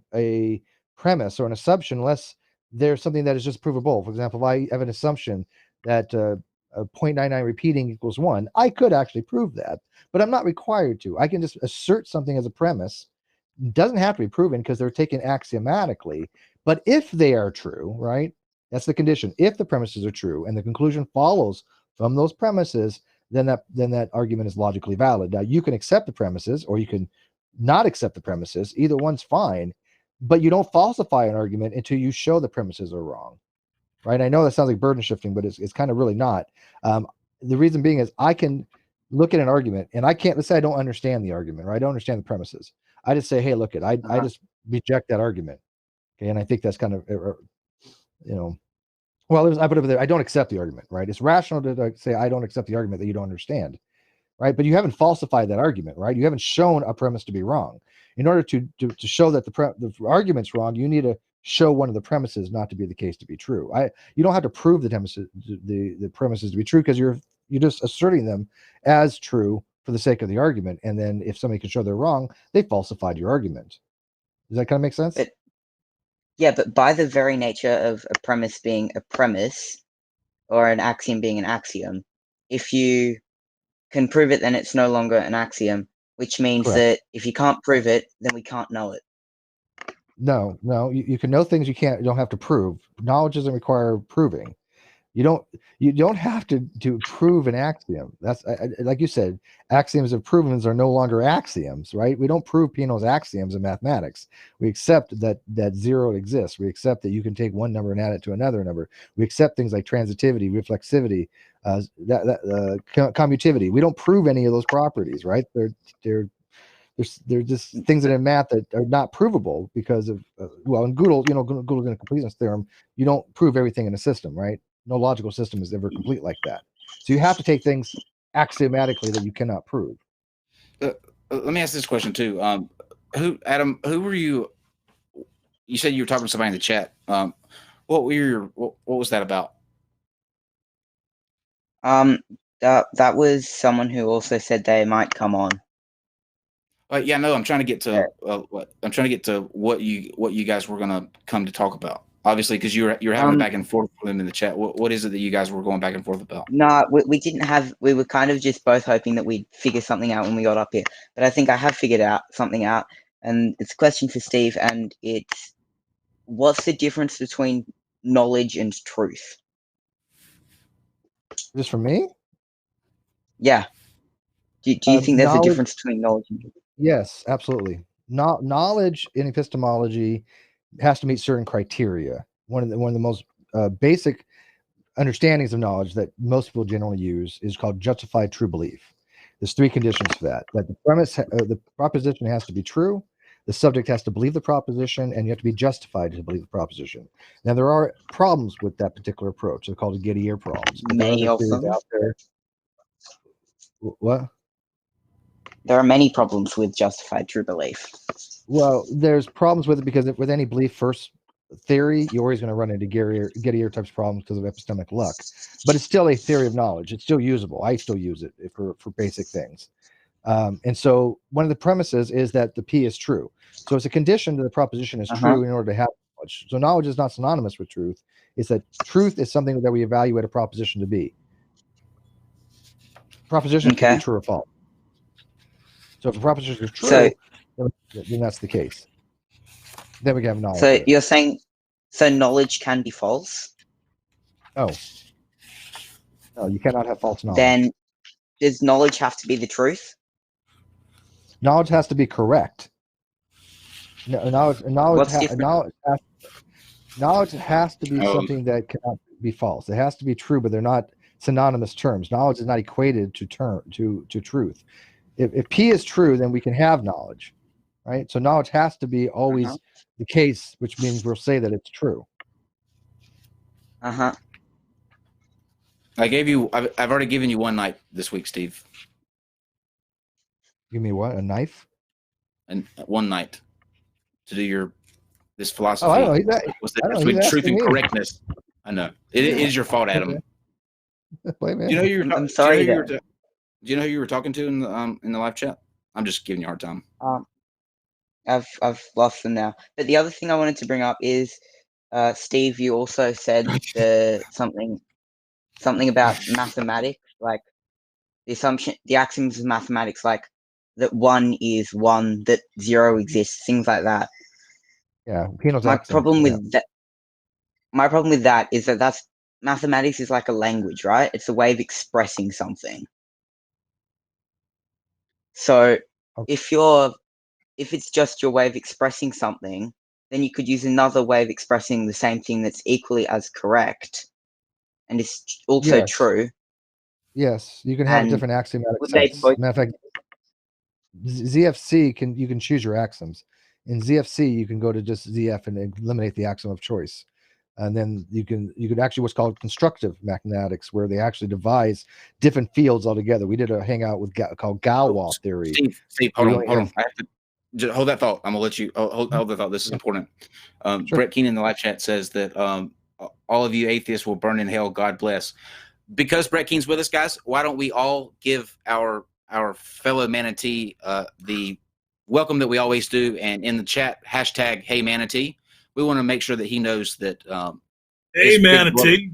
premise or an assumption unless there's something that is just provable. For example, if I have an assumption that 0.99 repeating equals 1, I could actually prove that, but I'm not required to. I can just assert something as a premise. It doesn't have to be proven because they're taken axiomatically. But if they are true, right? That's the condition. If the premises are true and the conclusion follows from those premises, then that argument is logically valid. Now you can accept the premises or you can not accept the premises. Either one's fine, but you don't falsify an argument until you show the premises are wrong, right? I know that sounds like burden shifting, but it's kind of really not. The reason being is I can look at an argument and I can't, let's say I don't understand the argument, right? I don't understand the premises. I just say, hey, look I just reject that argument. Okay. And I think that's kind of, well, I put it there. I don't accept the argument, right? It's rational to say I don't accept the argument that you don't understand, right? But you haven't falsified that argument, right? You haven't shown a premise to be wrong. In order to show that the argument's wrong, you need to show one of the premises not to be the case to be true. You don't have to prove the premises to be true because you're just asserting them as true for the sake of the argument. And then if somebody can show they're wrong, they falsified your argument. Does that kind of make sense? But by the very nature of a premise being a premise or an axiom being an axiom, if you can prove it, then it's no longer an axiom, which means that if you can't prove it, then we can't know it. No, you can know things you don't have to prove. Knowledge doesn't require proving. You don't have to prove an axiom. That's like you said, axioms of provens are no longer axioms, right? We don't prove Peano's axioms in mathematics. We accept that zero exists. We accept that you can take one number and add it to another number. We accept things like transitivity, reflexivity, commutivity. We don't prove any of those properties, right? They're just things in math that are not provable because of in Gödel's completeness theorem, you don't prove everything in a system, right? No logical system is ever complete like that. So you have to take things axiomatically that you cannot prove. Let me ask this question too. Adam? Who were you? You said you were talking to somebody in the chat. What was that about? That was someone who also said they might come on. Yeah, no, I'm trying to get to what you guys were gonna come to talk about. Obviously, because you're having a back and forth with them in the chat. What is it that you guys were going back and forth about? No, we didn't have. We were kind of just both hoping that we'd figure something out when we got up here. But I think I have figured something out, and it's a question for Steve, and it's what's the difference between knowledge and truth? Just for me? Yeah. Do you think there's a difference between knowledge and truth? Yes, absolutely. Knowledge in epistemology has to meet certain criteria. One of the most basic understandings of knowledge that most people generally use is called justified true belief. There's 3 conditions for that. That the premise, the proposition has to be true, the subject has to believe the proposition, and you have to be justified to believe the proposition. Now, there are problems with that particular approach. They're called the Gettier problems. But many of them out there. What? There are many problems with justified true belief. Well, there's problems with it because with any belief first theory, you're always going to run into Gettier types of problems because of epistemic luck. But it's still a theory of knowledge. It's still usable. I still use it for basic things. And so one of the premises is that the P is true. So it's a condition that the proposition is true in order to have knowledge. So knowledge is not synonymous with truth. It's that truth is something that we evaluate a proposition to be. Propositions can be true or false. So if a proposition is true, then that's the case. Then we can have knowledge. So you're saying, knowledge can be false? Oh. No, you cannot have false knowledge. Then does knowledge have to be the truth? Knowledge has to be correct. Knowledge has to be something that cannot be false. It has to be true, but they're not synonymous terms. Knowledge is not equated to truth. If P is true, then we can have knowledge, right? So knowledge has to be always the case, which means we'll say that it's true. I've already given you one night this week, Steve. Give me what? A knife? And one night to do this philosophy. Oh, I don't know. With truth and correctness. I know it is your fault, Adam. Blame me. Do you know who you were talking to in the live chat? I'm just giving you a hard time. I've lost them now. But the other thing I wanted to bring up is, Steve, you also said something about mathematics, like the axioms of mathematics, like that 1 is 1, that 0 exists, things like that. Yeah, my problem with that is that mathematics is like a language, right? It's a way of expressing something. So if it's just your way of expressing something, then you could use another way of expressing the same thing that's equally as correct and it's also true. Yes, you can have a different axiomatic sets. Matter of fact, ZFC you can choose your axioms. In ZFC, you can go to just ZF and eliminate the axiom of choice. And then you could actually what's called constructive mathematics, where they actually devise different fields altogether. We did a hangout called Galois theory. Steve, hold on. I have to just hold that thought. I'm gonna let you hold that thought. This is important. Sure. Brett Keenan in the live chat says that all of you atheists will burn in hell. God bless. Because Brett Keenan's with us, guys, why don't we all give our fellow manatee the welcome that we always do, and in the chat hashtag Hey Manatee. We want to make sure that he knows that Hey Manatee,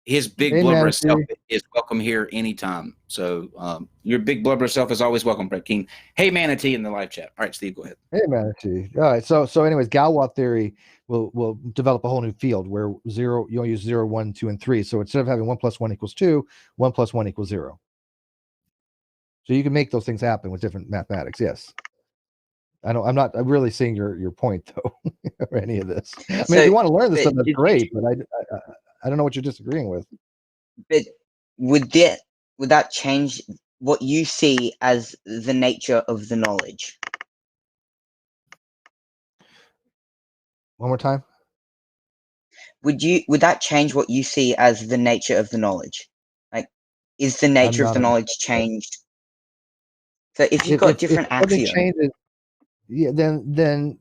his big blubberous self is welcome here anytime. So your big blubberous self is always welcome, Brett King. Hey Manatee in the live chat. All right, Steve, go ahead. Hey Manatee. All right. So anyways, Galois theory will develop a whole new field where you'll use 0, 1, 2, and 3. So instead of having 1 + 1 = 2, 1 + 1 = 0. So you can make those things happen with different mathematics. Yes. I'm not really seeing your point though, or any of this. I mean, if you want to learn this stuff, that's great, but I don't know what you're disagreeing with. But would that change what you see as the nature of the knowledge? One more time. Would that change what you see as the nature of the knowledge? Like, is the nature of the knowledge changed? So if you've got different axioms. yeah, then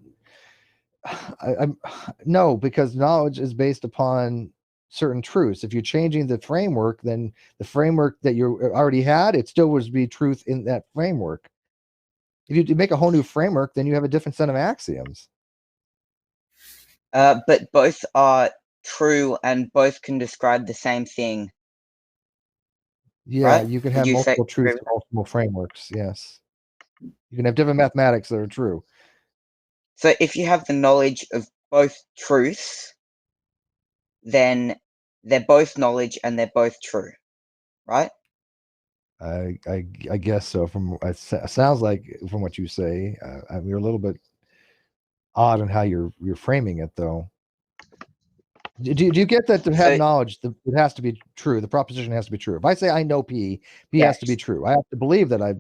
I'm no, because knowledge is based upon certain truths. If you're changing the framework, then the framework that you already had, it still would be truth in that framework. If you make a whole new framework, then you have a different set of axioms. But both are true and both can describe the same thing. Yeah, right? you can have multiple truths and multiple frameworks. Yes. You can have different mathematics that are true. So if you have the knowledge of both truths, then they're both knowledge and they're both true, right? I guess so. From it sounds like from what you say, you're a little bit odd on how you're framing it, though. Do you get that to have knowledge, it has to be true? The proposition has to be true. If I say I know P has to be true. I have to believe that I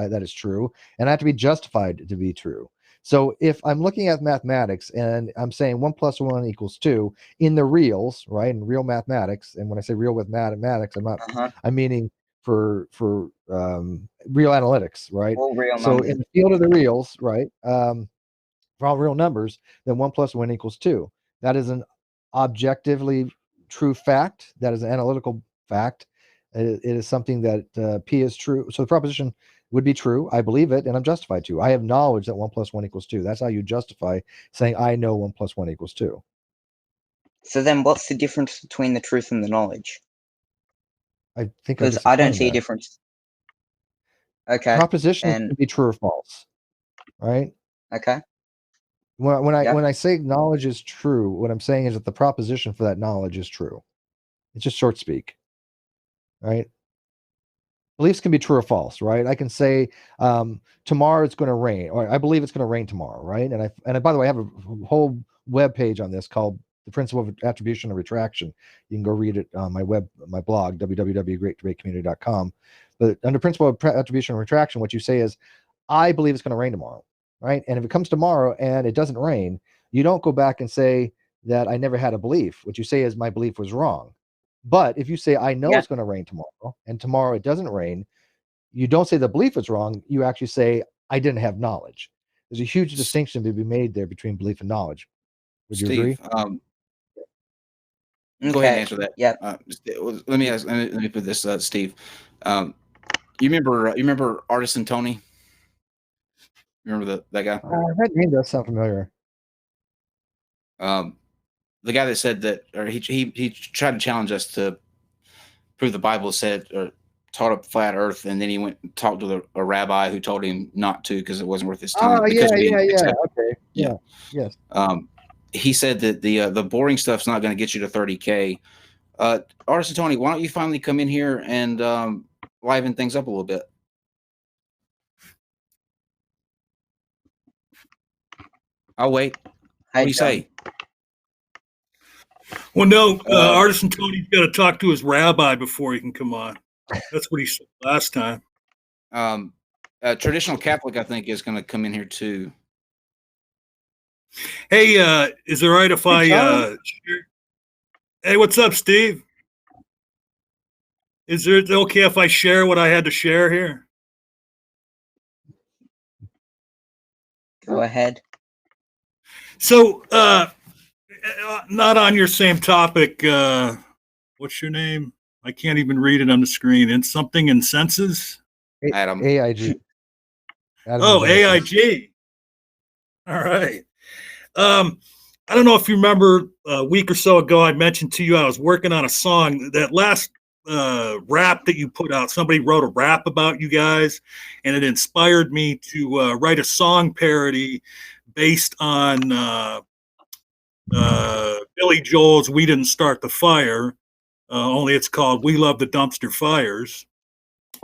that is true, and I have to be justified to be true. So if I'm looking at mathematics and I'm saying 1 + 1 = 2 in the reals, right, in real mathematics, and when I say real with mathematics, I'm not I'm meaning for real analytics, right? All real so numbers. in the field of the reals, right, for all real numbers, then 1 + 1 = 2. That is an objectively true fact. That is an analytical fact. It is something that P is true. So the proposition would be true. I believe it, and I'm justified to. I have knowledge that 1 + 1 = 2. That's how you justify saying I know 1 + 1 = 2. So then, what's the difference between the truth and the knowledge? I think because I don't see a difference. Okay. Propositions can be true or false, right? Okay. When I say knowledge is true, what I'm saying is that the proposition for that knowledge is true. It's just short speak, right? Beliefs can be true or false, right? I can say tomorrow it's going to rain, or I believe it's going to rain tomorrow, right? And by the way, I have a whole web page on this called The Principle of Attribution and Retraction. You can go read it on my blog, www.greatdebatecommunity.com. But under Principle of Attribution and Retraction, what you say is, I believe it's going to rain tomorrow, right? And if it comes tomorrow and it doesn't rain, you don't go back and say that I never had a belief. What you say is my belief was wrong. But if you say, I know it's going to rain tomorrow, and tomorrow it doesn't rain, you don't say the belief is wrong. You actually say, I didn't have knowledge. There's a huge distinction to be made there between belief and knowledge. Would you agree? Go ahead and answer that. Yeah. Let me put this, Steve. You remember Artisan Tony? Remember that guy? That name does sound familiar. The guy that said that, or he tried to challenge us to prove the Bible said or taught a flat Earth, and then he went and talked to a rabbi who told him not to because it wasn't worth his time. Oh okay, yes. He said that the boring stuff's not going to get you to 30K. Artisan Tony, why don't you finally come in here and liven things up a little bit? I'll wait. What do you say? Well, no, Artisan Tony's got to talk to his rabbi before he can come on. That's what he said last time. Traditional Catholic, I think, is going to come in here too. Hey, is it all right if I share? Hey, what's up, Steve? Is it okay if I share what I had to share here? Go ahead. So, not on your same topic. What's your name? I can't even read it on the screen. And something in senses? Adam. AIG. Adam AIG. All right. I don't know if you remember a week or so ago, I mentioned to you I was working on a song. That last rap that you put out, somebody wrote a rap about you guys, and it inspired me to write a song parody based on Billy Joel's "We Didn't Start the Fire," only it's called "We Love the Dumpster Fires."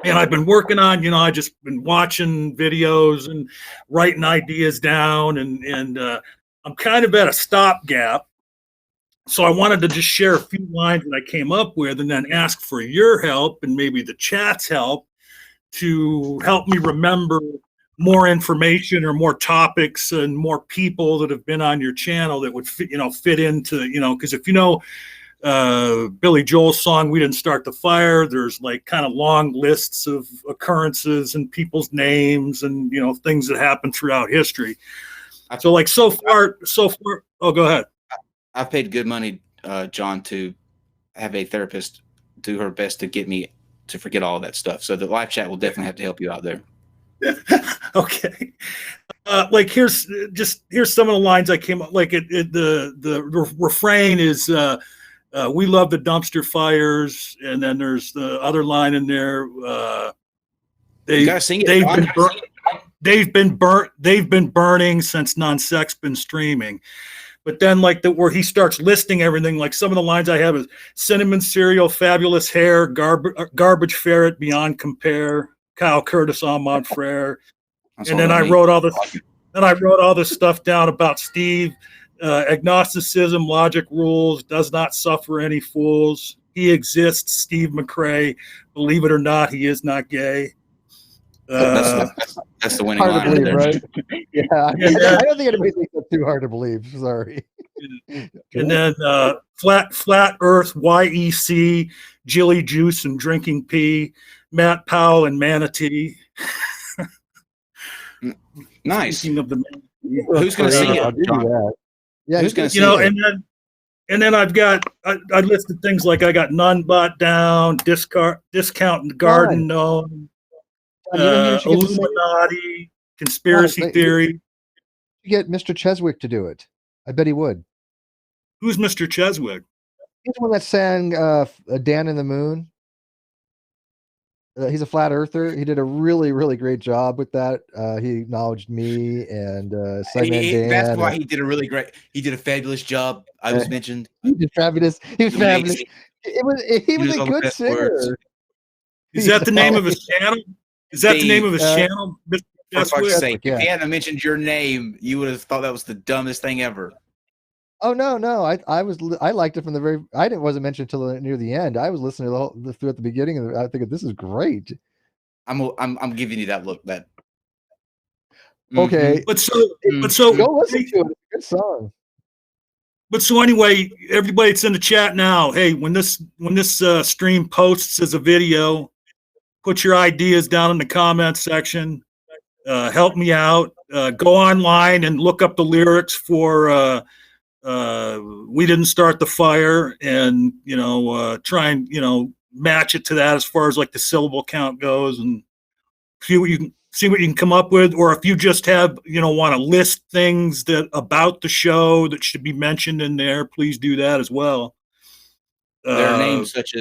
And I've been working on, I just been watching videos and writing ideas down, and I'm kind of at a stopgap. So I wanted to just share a few lines that I came up with and then ask for your help and maybe the chat's help to help me remember more information or more topics and more people that have been on your channel that would fit into, because if Billy Joel's song "We Didn't Start the Fire." There's like kind of long lists of occurrences and people's names and things that happen throughout history. So like so far. Oh, go ahead. I've paid good money, John, to have a therapist do her best to get me to forget all of that stuff. So the live chat will definitely have to help you out there. Okay. Like here's some of the lines I came up like the refrain is we love the dumpster fires, and then there's the other line in there. They've been burning since non-sex been streaming. But then like where he starts listing everything, like some of the lines I have is cinnamon cereal, fabulous hair, garbage ferret beyond compare, Kyle Curtis on Montfrere. And then I wrote all this stuff down about Steve. Agnosticism, logic rules, does not suffer any fools. He exists, Steve McRae. Believe it or not, he is not gay. That's the winning hard line. To believe, right? Yeah, I don't think anybody thinks that's too hard to believe. Sorry. And then flat Earth, YEC, Jilly Juice and Drinking Pee, Matt Powell and Manatee. Nice. Speaking of the who's going to see it? John? Yeah, who's going to see it? And then I've got I listed things like I got NunBot down, discount garden known. Illuminati, conspiracy theory. You get Mr. Cheswick to do it. I bet he would. Who's Mr. Cheswick? He's the one that sang Dan in the Moon. He's a flat earther. He did a really, really great job with that. He acknowledged me and Dan. That's why he did a fabulous job. I was mentioned. He did fabulous. He was fabulous. He was a good singer. Words. Is that the name of his channel? Is that the name of his channel? For fuck's sake, if he hadn't mentioned your name, you would have thought that was the dumbest thing ever. Oh no! I liked it from the very. Wasn't mentioned until near the end. I was listening to through at the beginning, and I think this is great. I'm giving you that look. That okay, but so go listen to it. It's a good song. But so anyway, everybody that's in the chat now, hey, when this stream posts as a video, put your ideas down in the comments section. Help me out. Go online and look up the lyrics for "We Didn't Start the Fire," and try and match it to that as far as like the syllable count goes, and see what you can come up with. Or if you just have want to list things that about the show that should be mentioned in there, please do that as well. There are names such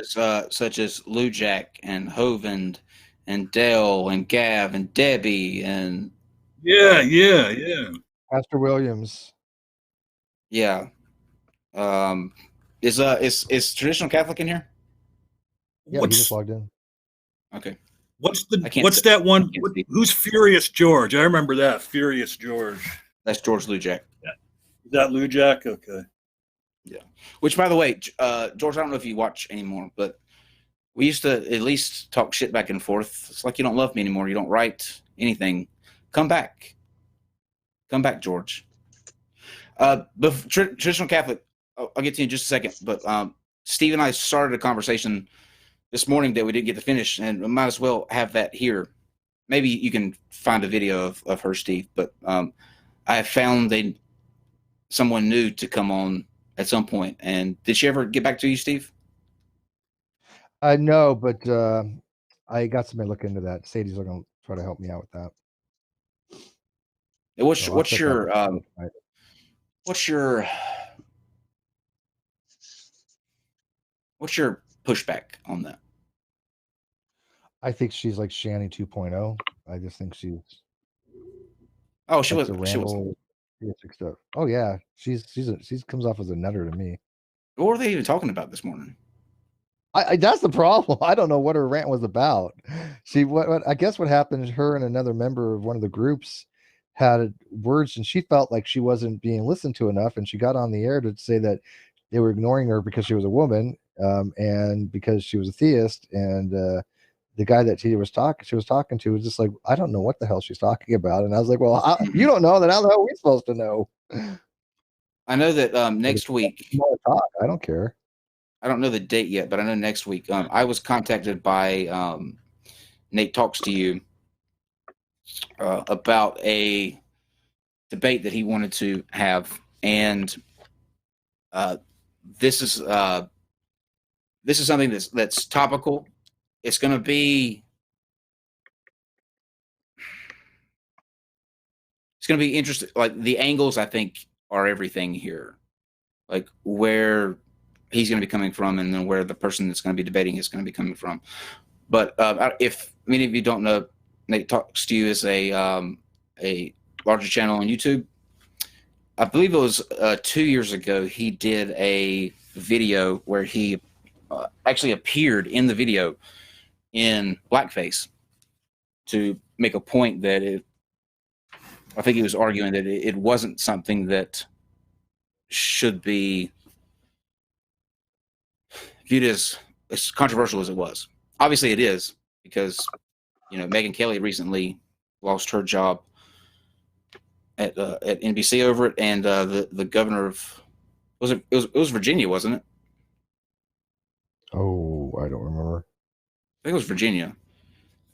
as Lou Jack and Hovend and Dell and Gav and Debbie and yeah. Pastor Williams. Yeah. Is Traditional Catholic in here? Yeah, he just logged in. Okay. What's that one? Who's Furious George? I remember that. Furious George. That's George Lou Jack. Yeah. Is that Lou Jack? Okay. Yeah. Which, by the way, George, I don't know if you watch anymore, but we used to at least talk shit back and forth. It's like you don't love me anymore. You don't write anything. Come back. Come back, George. But Traditional Catholic, I'll get to you in just a second. But Steve and I started a conversation this morning that we didn't get to finish, and we might as well have that here. Maybe you can find a video of her, Steve. But I have found someone new to come on at some point. And did she ever get back to you, Steve? No, but I got somebody look into that. Sadie's going to try to help me out with that. What's your pushback on that? I think she's like Shanny 2.0. I just think she's. Oh, she was. Stuff. Oh yeah, she comes off as a nutter to me. What were they even talking about this morning? That's the problem. I don't know what her rant was about. I guess what happened is her and another member of one of the groups had words, and she felt like she wasn't being listened to enough, and she got on the air to say that they were ignoring her because she was a woman, and because she was a theist, and the guy that she was talking to was just like, I don't know what the hell she's talking about, and I was like, well, you don't know, then how the hell are we supposed to know? I know that next week. I don't care. I don't know the date yet, but I know next week. I was contacted by Nate Talks to You about a debate that he wanted to have, and this is something that's topical. It's going to be interesting. Like the angles, I think, are everything here. Like where he's going to be coming from, and then where the person that's going to be debating is going to be coming from. But if many of you don't know, Nate Talks to You is a larger channel on YouTube. I believe it was 2 years ago. He did a video where he actually appeared in the video in blackface to make a point that I think he was arguing that it wasn't something that should be viewed as controversial as it was. Obviously, it is, because Megyn Kelly recently lost her job at NBC over it, and the governor of it was Virginia, wasn't it? Oh, I don't remember. I think it was Virginia.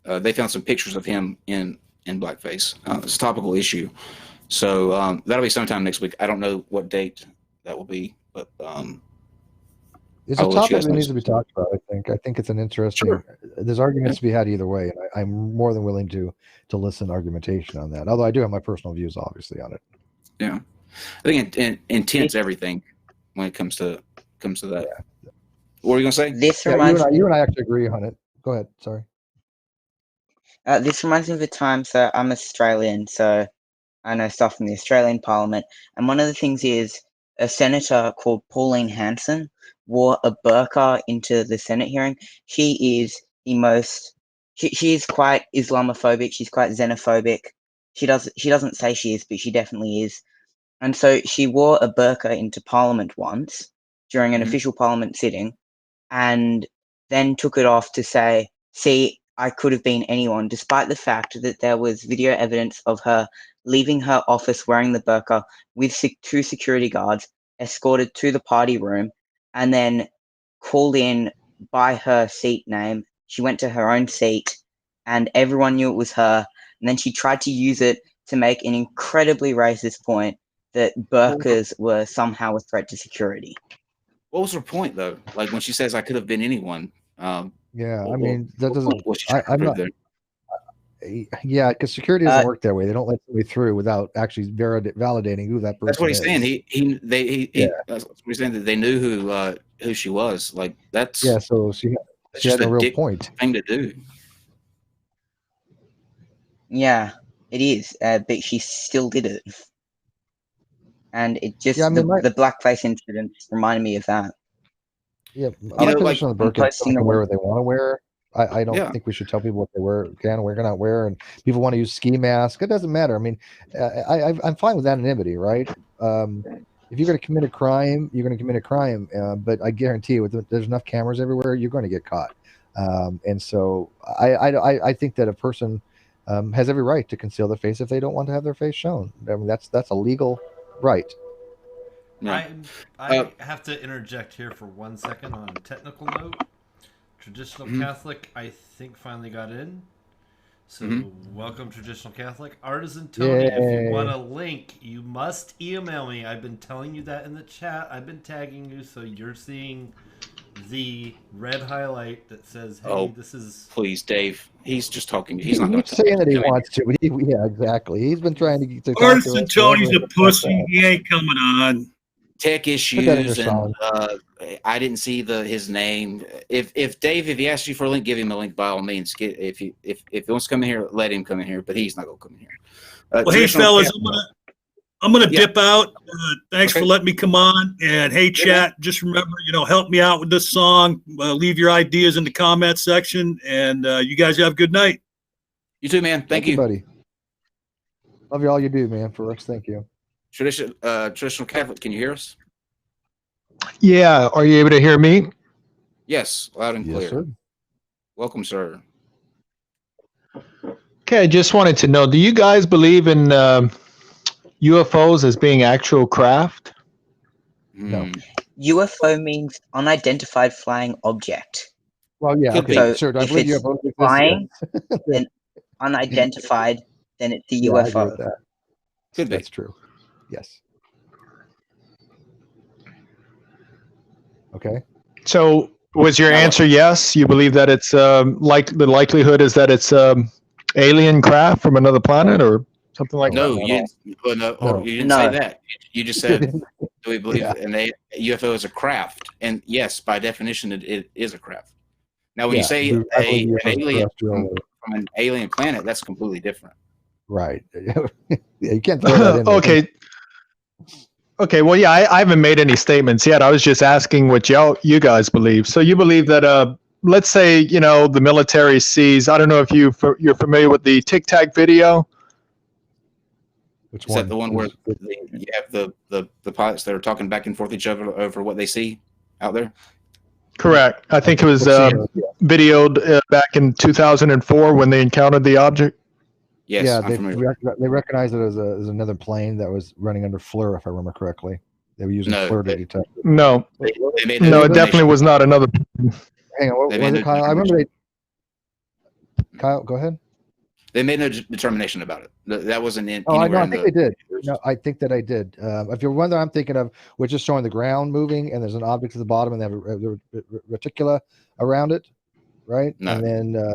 They found some pictures of him in blackface. It's a topical issue, so that'll be sometime next week. I don't know what date that will be, but it's a topic that needs to be talked about. I think it's an interesting. Sure. There's arguments to be had either way, and I'm more than willing to listen to argumentation on that. Although I do have my personal views, obviously, on it. Yeah, I think intent's everything when it comes to that. Yeah. What were you gonna say? This reminds you and I actually agree on it. Go ahead. Sorry. This reminds me of a time. So I'm Australian, so I know stuff from the Australian Parliament, and one of the things is a senator called Pauline Hanson wore a burqa into the Senate hearing. She is the most. She is quite Islamophobic. She's quite xenophobic. She doesn't say she is, but she definitely is. And so she wore a burqa into Parliament once during an official Parliament sitting, and then took it off to say, "See, I could have been anyone," despite the fact that there was video evidence of her leaving her office wearing the burqa with 2 security guards, escorted to the party room, and then called in by her seat name. She went to her own seat, and everyone knew it was her. And then she tried to use it to make an incredibly racist point that burqas were somehow a threat to security. What was her point, though? Like when she says, "I could have been anyone." Yeah, I mean, that doesn't. I'm not. There? Yeah, because security doesn't work that way. They don't let somebody through without actually validating who that person is. That's what he's saying. That's what he's saying, that they knew who she was. Like that's So she had a real point thing to do. Yeah, it is, but she still did it, and it just the blackface incident reminded me of that. Yeah, my position on the burqa is they can wear what they want to wear. I don't think we should tell people what they can or cannot wear, and people want to use ski masks. It doesn't matter. I mean, I'm fine with anonymity, right? If you're going to commit a crime, you're going to commit a crime. But I guarantee you, there's enough cameras everywhere, you're going to get caught. And so I think that a person has every right to conceal their face if they don't want to have their face shown. I mean, that's a legal right. Yeah. I have to interject here for 1 second on a technical note. Traditional Catholic, I think, finally got in. So welcome, Traditional Catholic. Artisan Tony, if you want a link, you must email me. I've been telling you that in the chat. I've been tagging you, so you're seeing the red highlight that says, "Hey, this is." Please, Dave. He's just talking. He's not going to saying that he wants to. But yeah, exactly. He's been trying to Artisan Tony's a pussy. He ain't coming on. Tech issues, and I didn't see his name. If Dave, if he asks you for a link, give him a link by all means. If he wants to come in here, let him come in here. But he's not going to come in here. Well, hey fellas, I'm gonna dip out. Thanks for letting me come on. And hey, chat, just remember, help me out with this song. Leave your ideas in the comment section, and you guys have a good night. You too, man. Thank you, buddy. Love you all you do, man. For us, thank you. Traditional Catholic, can you hear us? Yeah, are you able to hear me? Yes, loud and clear. Yes, sir. Welcome, sir. Okay, I just wanted to know, do you guys believe in UFOs as being actual craft? No. UFO means unidentified flying object. Well, yeah, Could okay, So sure. Do I if believe it's UFOs exist? flying Yes. and unidentified, then it's a Yeah, I agree UFO. with that. Could be. That's true. Yes. Okay. So was your Now what? answer yes? You believe that it's like the likelihood is that it's alien craft from another planet or something like No, that? you didn't. Well, no, or No. you didn't No. say that. You just said, "Do we believe Yeah. an UFO is a craft?" And yes, by definition, it is a craft. Now, when you Yeah, say I believe an UFOs are alien terrestrial. from an alien planet, that's completely different. Right. Yeah, you can't throw that in there. Okay. Okay. Well, yeah, I haven't made any statements yet. I was just asking what you guys believe. So you believe that, let's say, you know, the military sees, I don't know if you're familiar with the Tic Tac video. Which Is that the one where is- you have the pilots that are talking back and forth each other over what they see out there? Correct. I think it was yeah. videoed back in 2004 when they encountered the object. Yes, Yeah, I'm they familiar. they recognized it as another plane that was running under FLIR, if I remember correctly. They were using No, FLIR to detect it. No, They made no, it determination. definitely was not another. Hang on, what They was made it, Kyle? I remember determination. Kyle, go ahead. They made no determination about it. That wasn't in. Oh, I know. Anywhere I in think the, they did. No, I think that I did. If you're one that I'm thinking of, which is showing the ground moving, and there's an object at the bottom, and they have a reticula around it, right? No. And then,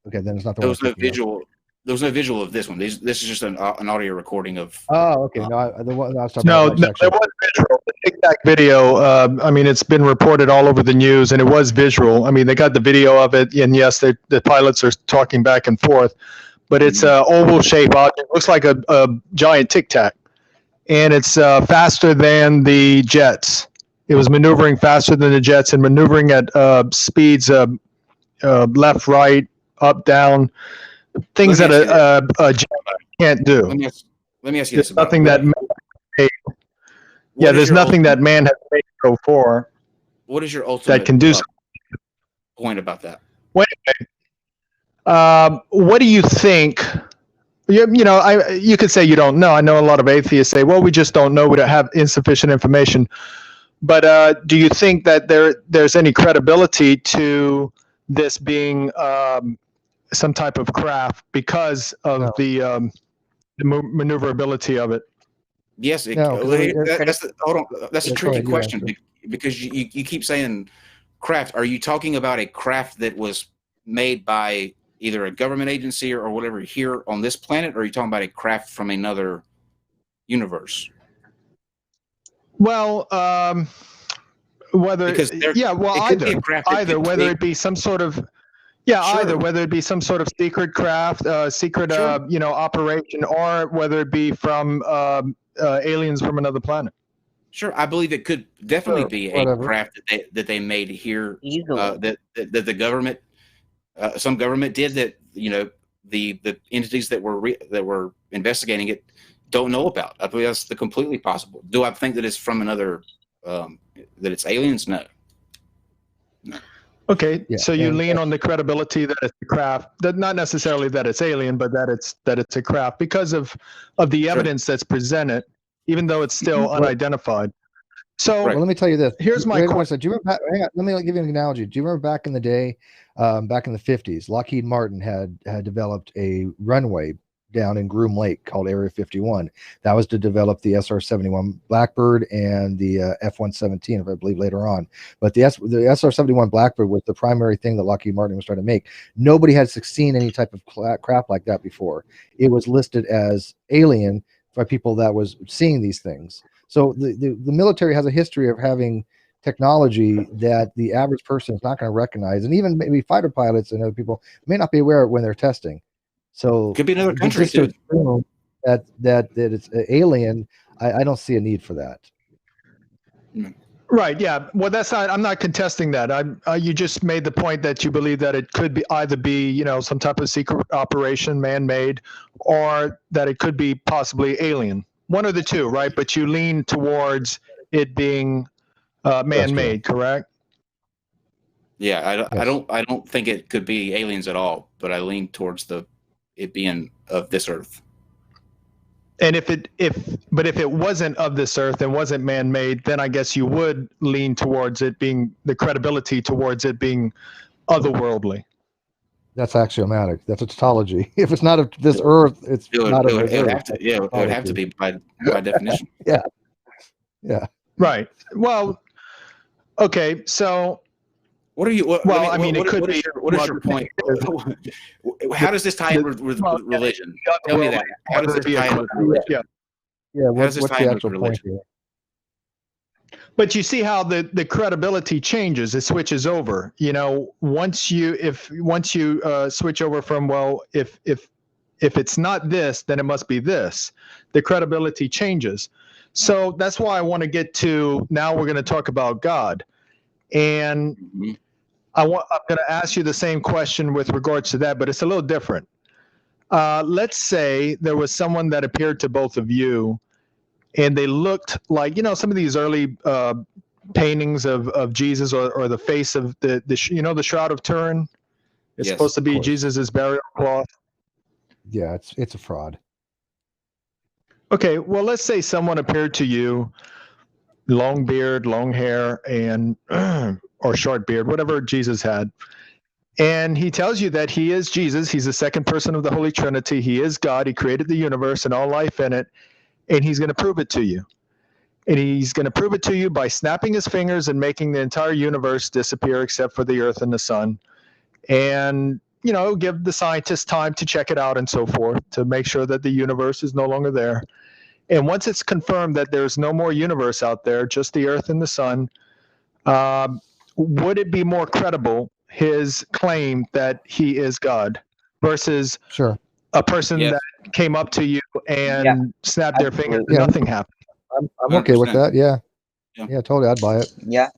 okay, then it's not the There one. was no visual. There was no visual of this one. This is just an audio recording of. Oh, okay. No, the one I was talking No, about. no, there was visual. The Tic Tac video. I mean, it's been reported all over the news, and it was visual. I mean, they got the video of it, and yes, the pilots are talking back and forth. But it's a oval shaped object. Looks like a giant Tic Tac, and it's faster than the jets. It was maneuvering faster than the jets and maneuvering at speeds left, right, up, down, things that a jet can't do. Let me ask you There's this about nothing that. Yeah, there's nothing that man has made go for. What is your ultimate that can do point about that? Well, anyway, what do you think? You know, you could say you don't know. I know a lot of atheists say, well, we just don't know. We don't have insufficient information. But do you think that there's any credibility to this being some type of craft because of the maneuverability of it? Yes, that's a tricky question because you keep saying craft. Are you talking about a craft that was made by either a government agency or whatever here on this planet, or are you talking about a craft from another universe? Well, whether either whether it be some sort of whether it be some sort of secret craft, secret operation, or whether it be from aliens from another planet. Sure, I believe it could definitely be a craft that they made here. That the government, some government did that. You know, the entities that were investigating it don't know about. I believe that's completely possible. Do I think that it's from another? That it's aliens? No. Okay, so you lean on the credibility that it's a craft, that not necessarily that it's alien, but that it's a craft because of the evidence that's presented, even though it's still unidentified. So well, let me tell you this. Here's my question. Do you remember? Hang on, let me give you an analogy. Do you remember back in the day, back in the 50s, Lockheed Martin had developed a runway down in Groom Lake called Area 51. That was to develop the SR-71 Blackbird and the F-117, if I believe later on. But the SR-71 Blackbird was the primary thing that Lockheed Martin was trying to make. Nobody had seen any type of craft like that before. It was listed as alien by people that was seeing these things. So the military has a history of having technology that the average person is not going to recognize, and even maybe fighter pilots and other people may not be aware of when they're testing. So could be another country too. That it's alien. I don't see a need for that. Right. Yeah. Well, that's not. I'm not contesting that. You just made the point that you believe that it could be either be some type of secret operation, man-made, or that it could be possibly alien. One of the two, right? But you lean towards it being man-made, correct? Yeah, I don't think it could be aliens at all, but I lean towards it being of this Earth. And if it wasn't of this earth and wasn't man-made, then I guess you would lean towards it being the credibility towards it being otherworldly. That's axiomatic. That's a tautology. If it's not of this earth, it's not of this earth. It would have to be by definition. Yeah. Yeah. Right. Well, okay. So, what are you? What is your point? How does this tie in with religion? Tell me that. How does this tie in with religion? Yeah. What's the actual point here? But you see how the credibility changes. It switches over. You know, once you switch over from, well, if it's not this, then it must be this. The credibility changes. So that's why I want to get to, now we're going to talk about God. And I'm going to ask you the same question with regards to that, but it's a little different. Let's say there was someone that appeared to both of you, and they looked like, you know, some of these early paintings of Jesus, or the face of the Shroud of Turin. It's supposed to be Jesus's burial cloth. Yeah, it's a fraud. Okay, well, let's say someone appeared to you, long beard, long hair, and or short beard, whatever Jesus had, and he tells you that he is Jesus. He's the second person of the Holy Trinity. He is God. He created the universe and all life in it, and he's going to prove it to you. And he's going to prove it to you by snapping his fingers and making the entire universe disappear except for the earth and the sun. And, you know, give the scientists time to check it out and so forth to make sure that the universe is no longer there. And once it's confirmed that there's no more universe out there, just the earth and the sun, would it be more credible, his claim that he is God, versus a person that came up to you and snapped their finger and nothing happened? I'm okay with that. Yeah, totally. I'd buy it. Yeah.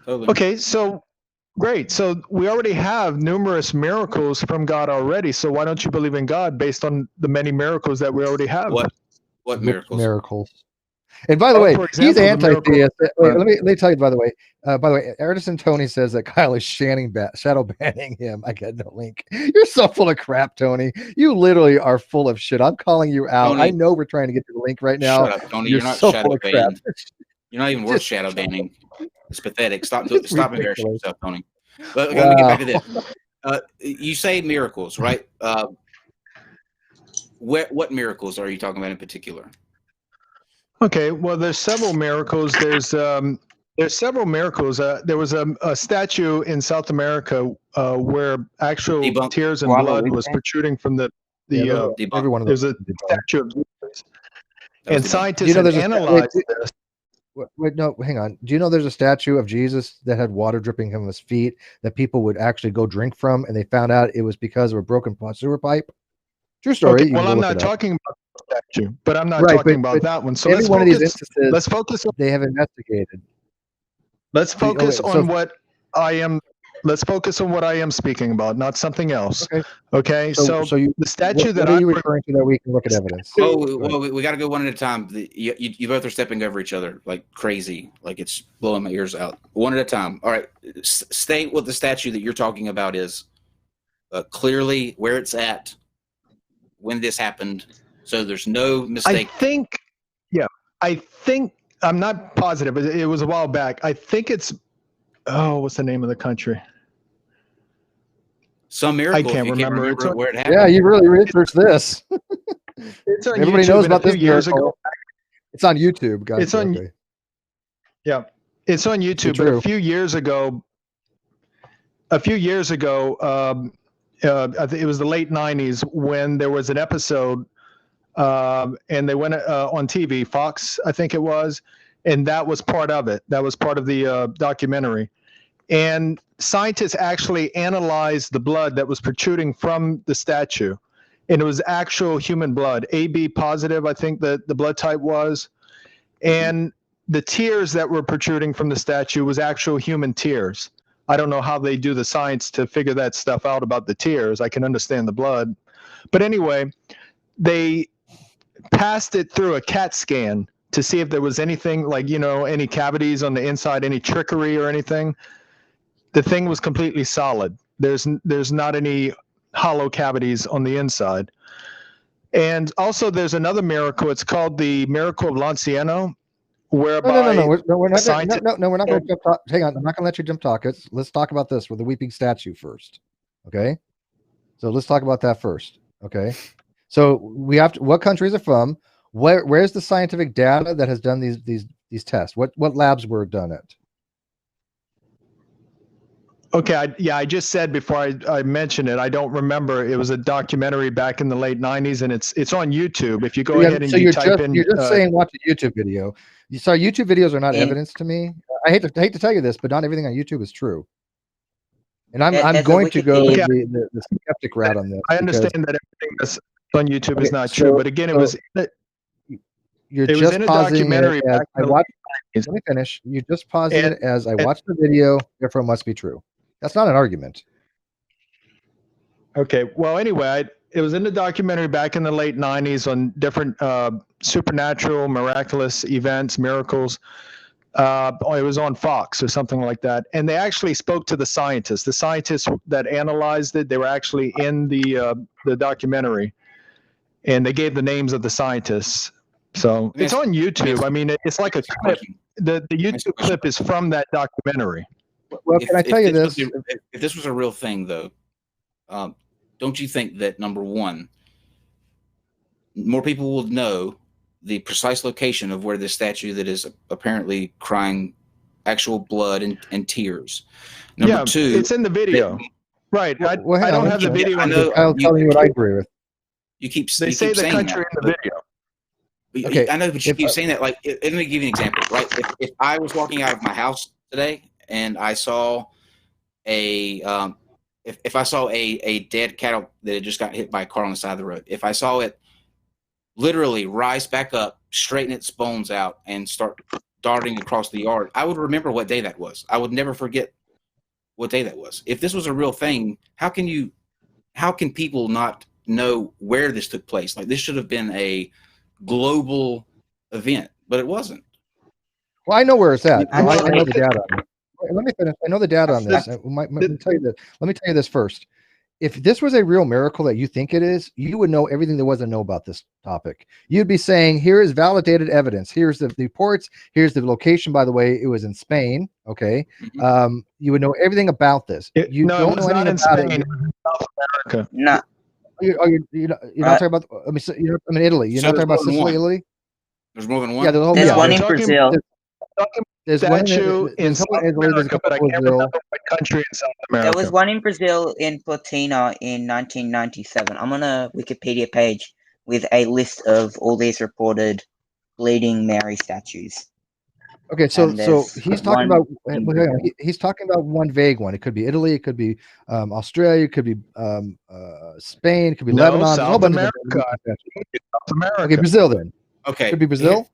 Totally. Okay, so great. So we already have numerous miracles from God already. So why don't you believe in God based on the many miracles that we already have? What miracles? Miracles. And by the way, he's anti-theist. Wait, let me tell you. By the way, Artisan Tony says that Kyle is shadow banning him. I got no link. You're so full of crap, Tony. You literally are full of shit. I'm calling you out. Tony, I know we're trying to get to the link right now. Shut up, Tony. You're not so shadow banning. You're not even worth shadow banning. It's pathetic. Stop embarrassing yourself, Tony. But let me get back to this. You say miracles, right? What miracles are you talking about in particular? Okay, well, there's several miracles. There's several miracles. There was a statue in South America where actual tears and blood was protruding from every one of those. There's a statue of Jesus. And scientists have analyzed this. Wait, no, hang on. Do you know there's a statue of Jesus that had water dripping from his feet that people would actually go drink from, and they found out it was because of a broken sewer pipe? True story. Okay, well, I'm not talking about the statue, but I'm not talking about that one. So let's one of these instances, let's focus on, they have investigated. Let's focus on what I am. Let's focus on what I am speaking about, not something else. Okay. So the statue what are you referring to that we can look at evidence? Oh, well, we got to go one at a time. You both are stepping over each other like crazy, like it's blowing my ears out. One at a time. All right. State what the statue that you're talking about is. Clearly where it's at, when this happened, so there's no mistake. I think I'm not positive, but it was a while back. I think it's what's the name of the country? Some miracle. I can't remember where it happened. Yeah, you really researched this. It's on Everybody YouTube, knows about this years ago. It's on YouTube, guys. It's on. Yeah, it's on YouTube. But a few years ago, I think it was the late 90s when there was an episode, and they went on TV, Fox, I think it was, and that was part of it. That was part of the documentary. And scientists actually analyzed the blood that was protruding from the statue, and it was actual human blood, AB positive, I think the blood type was. And the tears that were protruding from the statue was actual human tears. I don't know how they do the science to figure that stuff out about the tears. I can understand the blood. But anyway, they passed it through a CAT scan to see if there was anything like, any cavities on the inside, any trickery or anything. The thing was completely solid. There's not any hollow cavities on the inside. And also, there's another miracle. It's called the miracle of Lanciano, whereby no. We're not. scientists- No, we're not going to jump talk. Hang on, I'm not going to let you jump talk. Let's talk about this with the weeping statue first. Okay, so let's talk about that first. Okay, so we have to. What countries are from? Where's the scientific data that has done these tests? What labs were done at? Okay, I just said before I mentioned it, I don't remember. It was a documentary back in the late 90s, and it's on YouTube. If you go ahead and so you're just saying watch a YouTube video. Sorry, YouTube videos are not evidence to me. I hate to tell you this, but not everything on YouTube is true. And I'm going to go the skeptic route on this. I understand that everything that's on YouTube is not true, but again, it was in a documentary. Let me finish. You just paused it as I watched the video, therefore it must be true. That's not an argument. Okay. Well, anyway, it was in the documentary back in the late 90s on different supernatural, miraculous events, miracles. It was on Fox or something like that. And they actually spoke to the scientists. The scientists that analyzed it, they were actually in the documentary. And they gave the names of the scientists. So it's on YouTube. I mean, it's like a clip. The YouTube clip is from that documentary. Well, can I tell you this? If this was a real thing, though, don't you think that, number one, more people will know the precise location of where this statue that is apparently crying actual blood and tears? Number two, it's in the video. Right. I don't have the video. I'll tell you what I agree with. They say the country in the video. Okay, I know, but you keep saying that. Like, let me give you an example. Right, if I was walking out of my house today and I saw if I saw a dead cattle that had just got hit by a car on the side of the road, if I saw it literally rise back up, straighten its bones out, and start darting across the yard, I would remember what day that was. I would never forget what day that was. If this was a real thing, how can people not know where this took place? Like, this should have been a global event, but it wasn't. Well, I know where it's at. I know the data on it. Let me finish. I know the data on this. Let me tell you this first. If this was a real miracle that you think it is, you would know everything there was to know about this topic. You'd be saying, here is validated evidence. Here's the reports. Here's the location. By the way, it was in Spain. Okay. Mm-hmm. You would know everything about this. You don't know anything about it. South America. No. You're not talking about. I mean, Italy. You're not talking about Sicily, Italy. There's more than one. Yeah, there's one in Brazil. There's statue in South America, but I can't remember what country in South America. There was one in Brazil in Cortina in 1997. I'm on a Wikipedia page with a list of all these reported Bleeding Mary statues. Okay, so he's talking about one vague one. It could be Italy, it could be Australia, it could be Spain, it could be Lebanon. South America. South America. Okay, Brazil then. Okay, could be Brazil.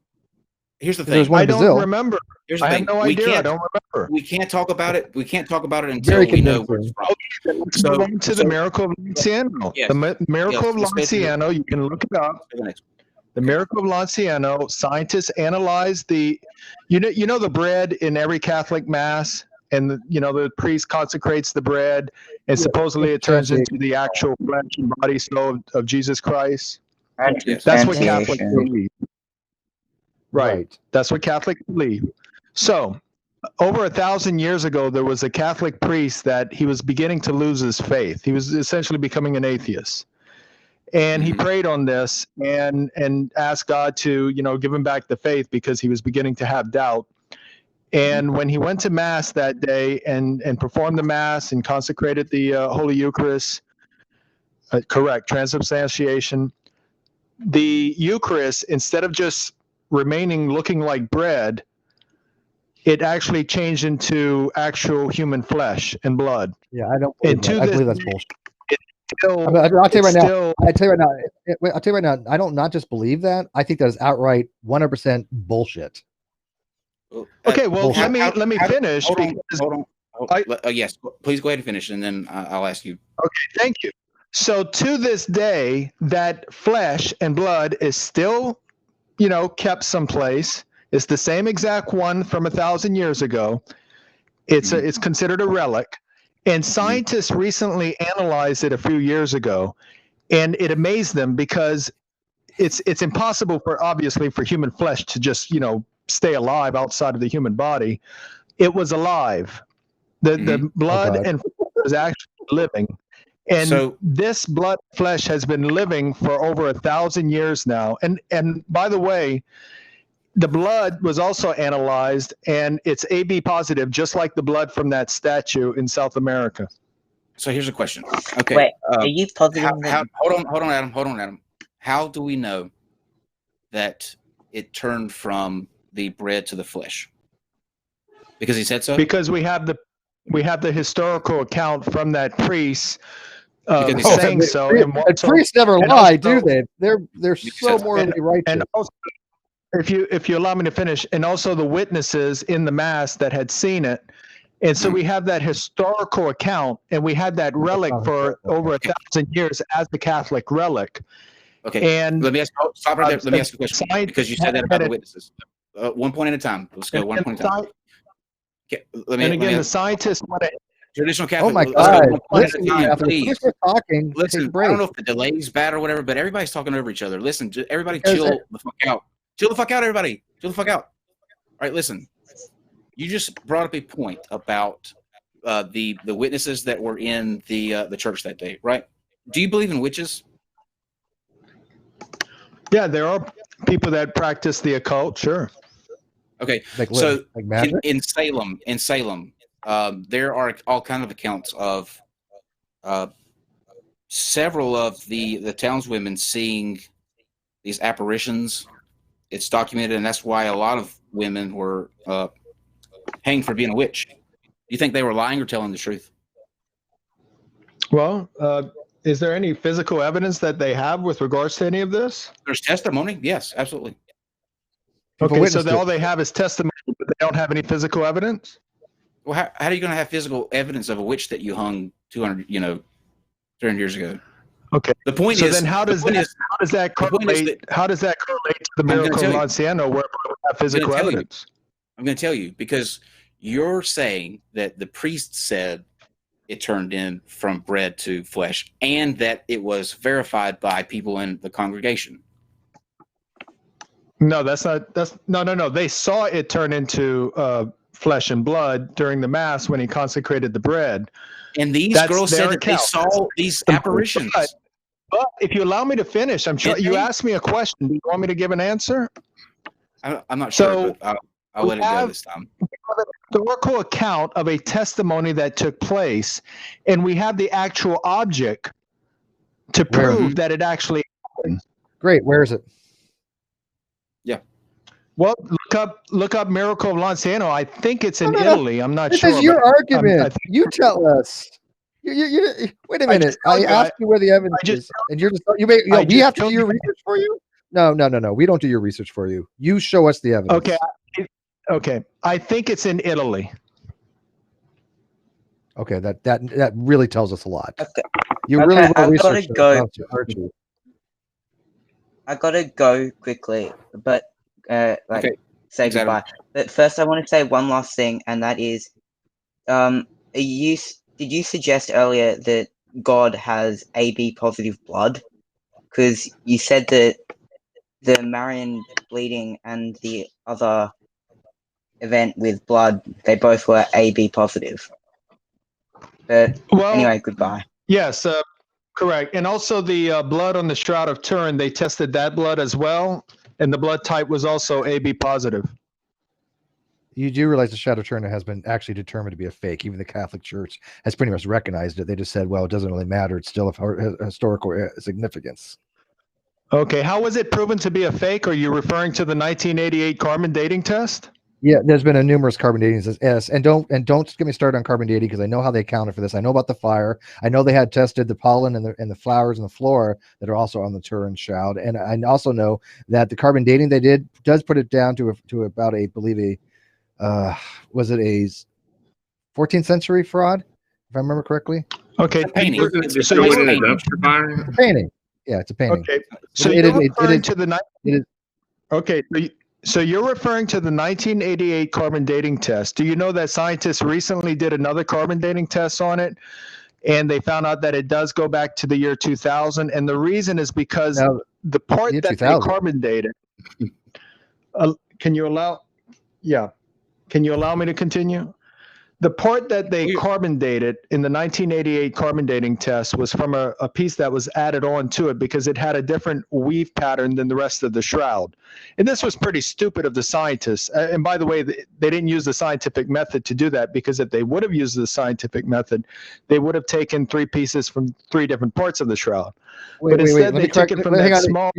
Here's the thing. I don't remember. Here's the I thing. have no idea. I don't remember. We can't talk about it. We can't talk about it until we know where it's from. Okay, let's move on to the miracle of Lanciano. Yes. The miracle of Lanciano. You can look it up. The miracle of Lanciano. Scientists analyzed the, you know the bread in every Catholic mass, and the priest consecrates the bread, and supposedly it turns into the actual flesh and body soul of Jesus Christ. That's what Catholics believe. Right. That's what Catholics believe. So, over 1,000 years ago, there was a Catholic priest that he was beginning to lose his faith. He was essentially becoming an atheist. And he prayed on this and asked God to, give him back the faith because he was beginning to have doubt. And when he went to Mass that day and performed the Mass and consecrated the Holy Eucharist, transubstantiation, the Eucharist, instead of just remaining looking like bread, it actually changed into actual human flesh and blood. Yeah, I don't believe that. I believe that's bullshit. I'll tell you right now. I don't not just believe that. I think that is outright 100% bullshit. Okay, well, let me finish. Hold on. Yes, please go ahead and finish, and then I'll ask you. Okay, thank you. So to this day, that flesh and blood is still, kept someplace. It's the same exact one from 1,000 years ago. It's considered a relic. And scientists recently analyzed it a few years ago, and it amazed them because it's impossible obviously for human flesh to just stay alive outside of the human body. It was alive. The blood and was actually living. And so this blood flesh has been living for over 1,000 years now. And by the way, the blood was also analyzed, and it's AB positive, just like the blood from that statue in South America. So here's a question. Okay. Wait, are you positive? Hold on, Adam. How do we know that it turned from the bread to the flesh? Because he said so? Because we have the historical account from that priest saying so. And priests never lie, do they? They're so morally righteous. And also, if you allow me to finish, and also the witnesses in the mass that had seen it. And so we have that historical account, and we had that relic for over 1,000 years as the Catholic relic. Okay. And let me ask you a question, because you said that about the witnesses. One point at a time. Let's go one point at a time. Okay, the scientists want to. Traditional Catholic. Oh my God! Listen, please. We're talking. Listen, I don't know if the delay's bad or whatever, but everybody's talking over each other. Listen, everybody, chill the fuck out. Chill the fuck out, everybody. Chill the fuck out. All right, listen. You just brought up a point about the witnesses that were in the church that day, right? Do you believe in witches? Yeah, there are people that practice the occult. Sure. Okay, like magic? in Salem, there are all kinds of accounts of several of the townswomen seeing these apparitions. It's documented, and that's why a lot of women were hanged for being a witch. Do you think they were lying or telling the truth? Well, is there any physical evidence that they have with regards to any of this? There's testimony. Yes, absolutely. Okay, so all they have is testimony, but they don't have any physical evidence? Well, how are you going to have physical evidence of a witch that you hung 300 years ago? Okay. The point is, then how does that correlate to the miracle of Lanciano, where we have physical evidence? I'm going to tell you, because you're saying that the priest said it turned in from bread to flesh, and that it was verified by people in the congregation. No, no. They saw it turn into flesh and blood during the mass when he consecrated the bread. And these girls said that they saw these apparitions. But if you allow me to finish, I'm sure you asked me a question. Do you want me to give an answer? I'm not sure, but I'll let it go this time. We have a historical account of a testimony that took place, and we have the actual object to prove that it actually happened. Great. Where is it? Yeah. Well, look up Miracle of Lanciano. I think it's in Italy. I'm not sure. This is your argument. You tell us. You wait a minute. I asked you where the evidence is, and you're just we have to do your research for you. No. We don't do your research for you. You show us the evidence. Okay. I think it's in Italy. Okay, that really tells us a lot. Okay. You really I research. I gotta go quickly, but say goodbye. But first, I want to say one last thing, and that is, did you suggest earlier that God has AB positive blood? Because you said that the Marian bleeding and the other event with blood, they both were AB positive. But anyway, goodbye. Yes, correct. And also the blood on the Shroud of Turin, they tested that blood as well, and the blood type was also AB positive. You do realize the Shroud of Turin has been actually determined to be a fake. Even the Catholic Church has pretty much recognized it. They just said, well, it doesn't really matter. It's still of historical significance. Okay, how was it proven to be a fake? Are you referring to the 1988 carbon dating test? Yeah, there's been a numerous carbon dating. Yes, and don't get me started on carbon dating, because I know how they accounted for this. I know about the fire. I know they had tested the pollen and the flowers and the flora that are also on the Turin shroud, and I also know that the carbon dating they did does put it down to about was it a 14th century fraud, if I remember correctly? Okay, painting. It's a dumpster fire. It's a painting. Yeah, it's a painting. Okay, so you're referring to the okay. So you're referring to the 1988 carbon dating test. Do you know that scientists recently did another carbon dating test on it, and they found out that it does go back to the year 2000? And the reason is because the part Year that they 2000. carbon dated. Can you allow? Yeah. Can you allow me to continue? The part that they carbon dated in the 1988 carbon dating test was from a piece that was added on to it because it had a different weave pattern than the rest of the shroud. And this was pretty stupid of the scientists. And by the way, they didn't use the scientific method to do that, because if they would have used the scientific method, they would have taken 3 pieces from 3 different parts of the shroud. But instead, they took it from that small.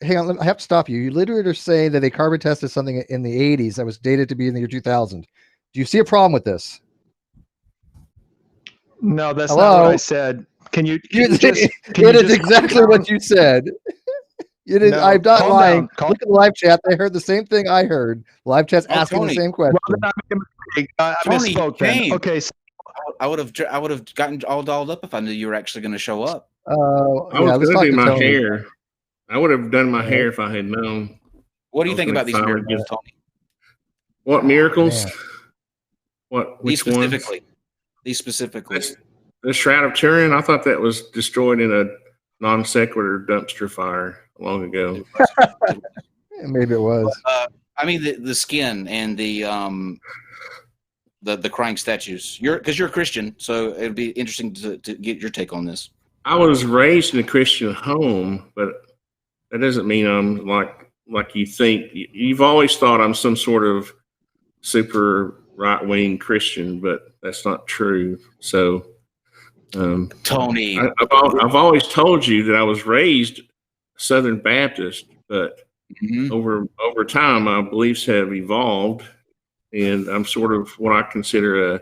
Hang on, I have to stop you. You literally are saying that they carbon tested something in the 80s that was dated to be in the year 2000. Do you see a problem with this? No, that's not what I said. Can you just? It is exactly what you said. It is. No, I'm not lying. Look at the live chat. They heard the same thing I heard. Live chat's asking the same question. Well, I misspoke then. Okay. So I would have gotten all dolled up if I knew you were actually going to show up. I was going to do my hair. I would have done my hair if I had known. What do you think about these miracles, Tony? What miracles? Which specifically? Ones? These specifically. The Shroud of Turin, I thought that was destroyed in a non sequitur dumpster fire long ago. Maybe it was. I mean, the skin and the crying statues. Because you're a Christian, so it'd be interesting to get your take on this. I was raised in a Christian home, but that doesn't mean I'm like you think. You've always thought I'm some sort of super right-wing Christian, but that's not true. So, Tony, I've always told you that I was raised Southern Baptist, but over time, my beliefs have evolved, and I'm sort of what I consider a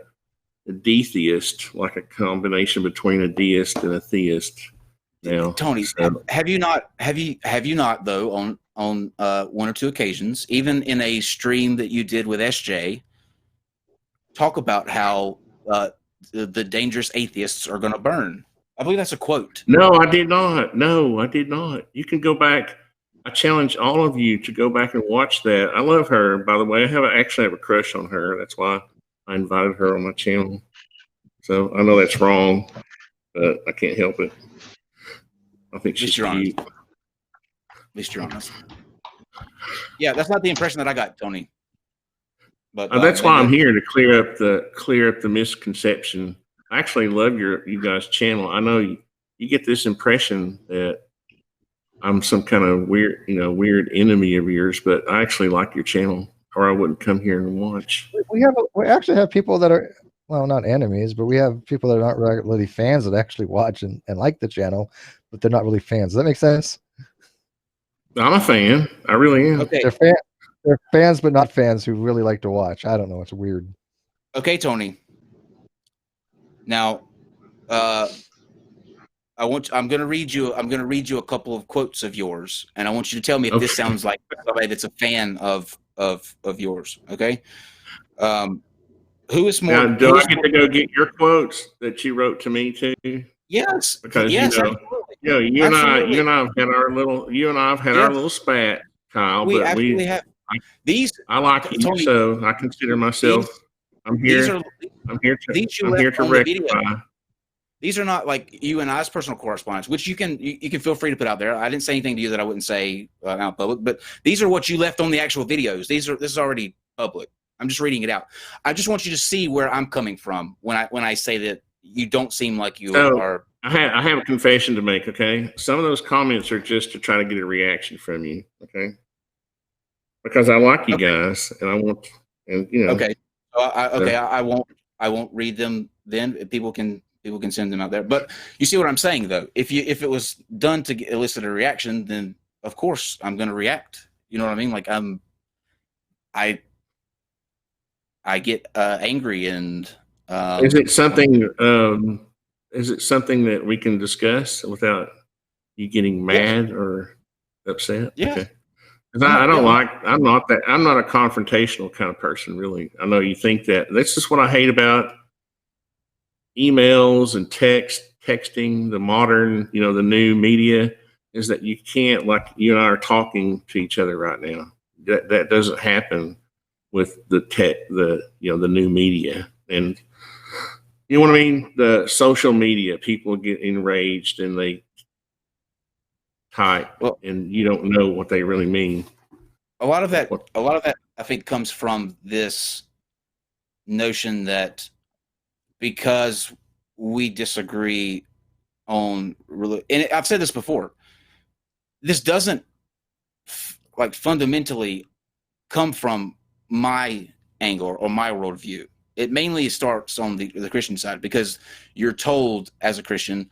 detheist, like a combination between a deist and a theist. Now, Tony, have you not though on one or two occasions, even in a stream that you did with SJ, talk about how the dangerous atheists are going to burn? I believe that's a quote. No, I did not. No, I did not. You can go back. I challenge all of you to go back and watch that. I love her, by the way. I actually have a crush on her. That's why I invited her on my channel. So I know that's wrong, but I can't help it. I think she's cute. At least you're honest. Yeah, that's not the impression that I got, Tony. But that's why I'm here to clear up the misconception. I actually love you guys' channel. I know you get this impression that I'm some kind of weird enemy of yours, but I actually like your channel, or I wouldn't come here and watch. We actually have people that are, well, not enemies, but we have people that are not really fans that actually watch and like the channel, but they're not really fans. Does that make sense? I'm a fan. I really am. Okay. They're fans, but not fans who really like to watch. I don't know. It's weird. Okay, Tony. Now, I'm going to read you a couple of quotes of yours, and I want you to tell me if this sounds like somebody that's a fan of yours. Okay. Who is more? Now, do I get to go get your quotes that you wrote to me too? Yes. Because you and I have had our little spat, Kyle. We actually have these. I like you, Tony, so I consider myself. I'm here to rectify. These are not like you and I's personal correspondence, which you can feel free to put out there. I didn't say anything to you that I wouldn't say out public, but these are what you left on the actual videos. This is already public. I'm just reading it out. I just want you to see where I'm coming from when I say that you don't seem like you are. I have a confession to make. Okay, some of those comments are just to try to get a reaction from you. Okay, because I like you guys, and I want, and you know. Okay, I won't read them. Then people can send them out there. But you see what I'm saying, though. If it was done to elicit a reaction, then of course I'm going to react. You know what I mean? Like I get angry and. Is it something? Is it something that we can discuss without you getting mad or upset? Yeah. Okay. I'm not a confrontational kind of person, really. I know you think that. That's just what I hate about emails and texting, the modern, the new media, is that you can't, like you and I are talking to each other right now. That doesn't happen with the new media. And you know what I mean? The social media, people get enraged and they type, and you don't know what they really mean. A lot of that, I think, comes from this notion that because we disagree on, and I've said this before, this doesn't like fundamentally come from my angle or my worldview. It mainly starts on the Christian side, because you're told as a Christian,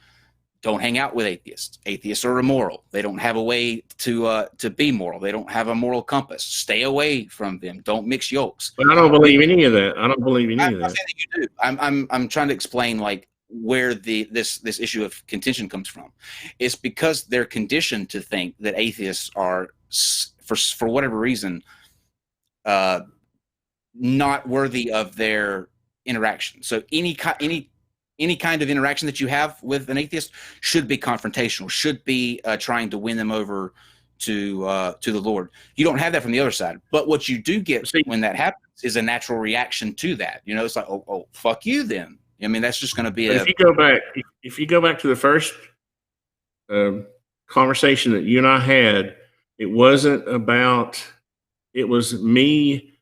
don't hang out with atheists. Atheists are immoral. They don't have a way to be moral. They don't have a moral compass. Stay away from them. Don't mix yolks. But I don't believe any of that. I don't believe any of that. I'm saying that you do. I'm trying to explain like where this issue of contention comes from. It's because they're conditioned to think that atheists are, for whatever reason, not worthy of their interaction. So any kind of interaction that you have with an atheist should be confrontational, should be trying to win them over to the Lord. You don't have that from the other side. But what you do get when that happens is a natural reaction to that. You know, it's like, oh, fuck you then. I mean, that's just going to be if you go back to the first conversation that you and I had, it wasn't about, it was me.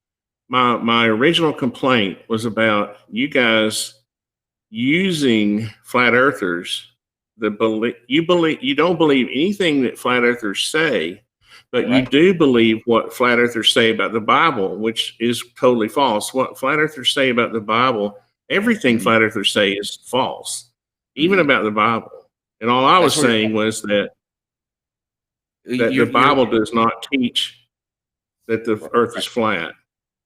My original complaint was about you guys using flat earthers. You don't believe anything that flat earthers say, but you do believe what flat earthers say about the Bible, which is totally false. What flat earthers say about the Bible, everything flat earthers say is false, even about the Bible. And all I was saying was that the Bible does not teach that the earth is flat.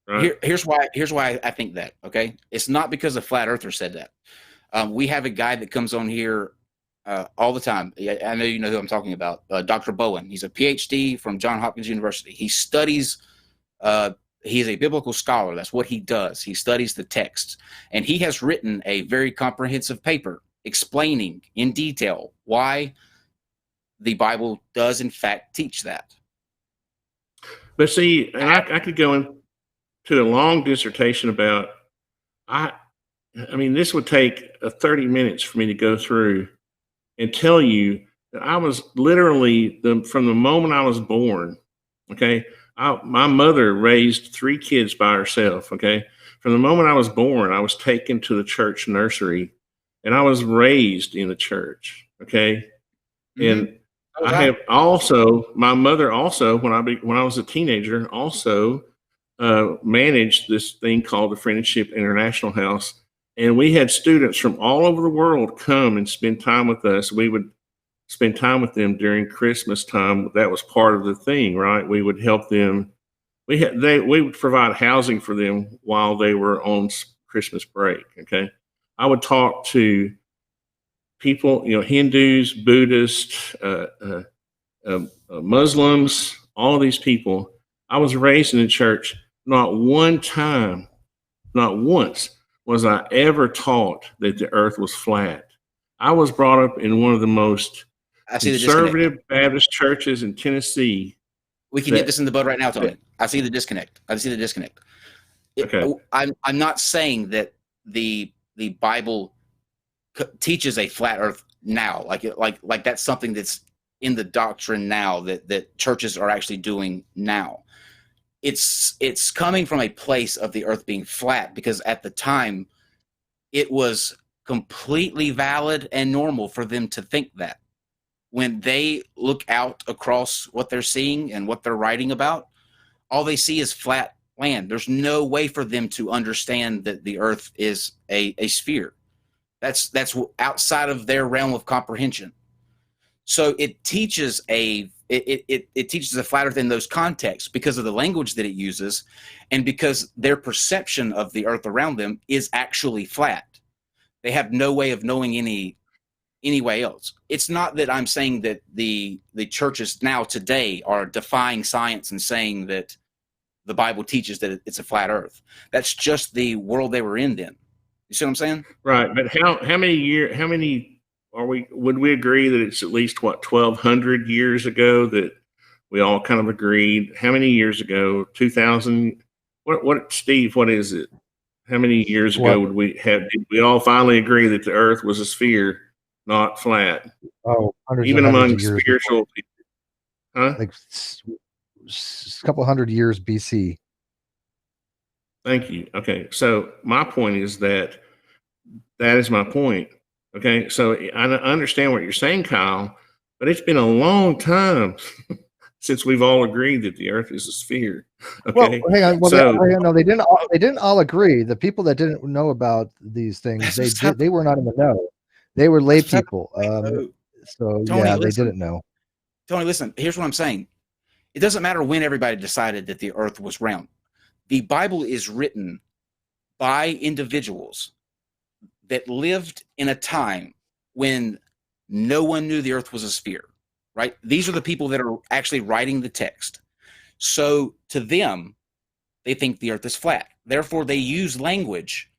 Right. Here's why I think that. Okay, it's not because a flat earther said that. We have a guy that comes on here all the time. I know you know who I'm talking about. Dr. Bowen. He's a PhD from Johns Hopkins University. He studies. He is a biblical scholar. That's what he does. He studies the texts, and he has written a very comprehensive paper explaining in detail why the Bible does in fact teach that. But see, and I could go into a long dissertation about, I mean, this would take 30 minutes for me to go through and tell you that I was literally, from the moment I was born, okay, my mother raised 3 kids by herself, okay. From the moment I was born, I was taken to the church nursery, and I was raised in the church, okay. And I have also, my mother also, when I was a teenager, also managed this thing called the Friendship International House. And we had students from all over the world come and spend time with us. We would spend time with them during Christmas time. That was part of the thing, right? We would help them. We would provide housing for them while they were on Christmas break, okay? I would talk to people, you know, Hindus, Buddhists, Muslims, all of these people. I was raised in the church. Not one time, not once, was I ever taught that the earth was flat. I was brought up in one of the most conservative Baptist churches in Tennessee. We can get this in the bud right now, Tony. I see the disconnect. Okay. I'm not saying that the Bible teaches a flat earth now, like that's something that's in the doctrine now that churches are actually doing now. It's coming from a place of the earth being flat, because at the time it was completely valid and normal for them to think that. When they look out across what they're seeing and what they're writing about, all they see is flat land. There's no way for them to understand that the earth is a sphere. That's outside of their realm of comprehension. So it teaches it teaches a flat earth in those contexts because of the language that it uses, and because their perception of the earth around them is actually flat. They have no way of knowing any way else. It's not that I'm saying that the churches now today are defying science and saying that the Bible teaches that it's a flat earth. That's just the world they were in then. You see what I'm saying? Right. But how many would we agree that it's at least 1,200 years ago that we all kind of agreed? How many years ago? 2000? What Steve, what is it? How many years ago did we all finally agree that the earth was a sphere, not flat? Oh, even among spiritual people. Like a couple hundred years BC. Thank you. Okay, so my point is that is my point. Okay, so I understand what you're saying, Kyle, but it's been a long time since we've all agreed that the Earth is a sphere. Okay, well, hang on. Well, so no, they didn't. They didn't all agree. The people that didn't know about these things, they were not in the know. They were lay people. So Tony, yeah, they didn't know. Tony, listen. Here's what I'm saying. It doesn't matter when everybody decided that the Earth was round. The Bible is written by individuals that lived in a time when no one knew the Earth was a sphere, right? These are the people that are actually writing the text. So to them, they think the Earth is flat. Therefore, they use language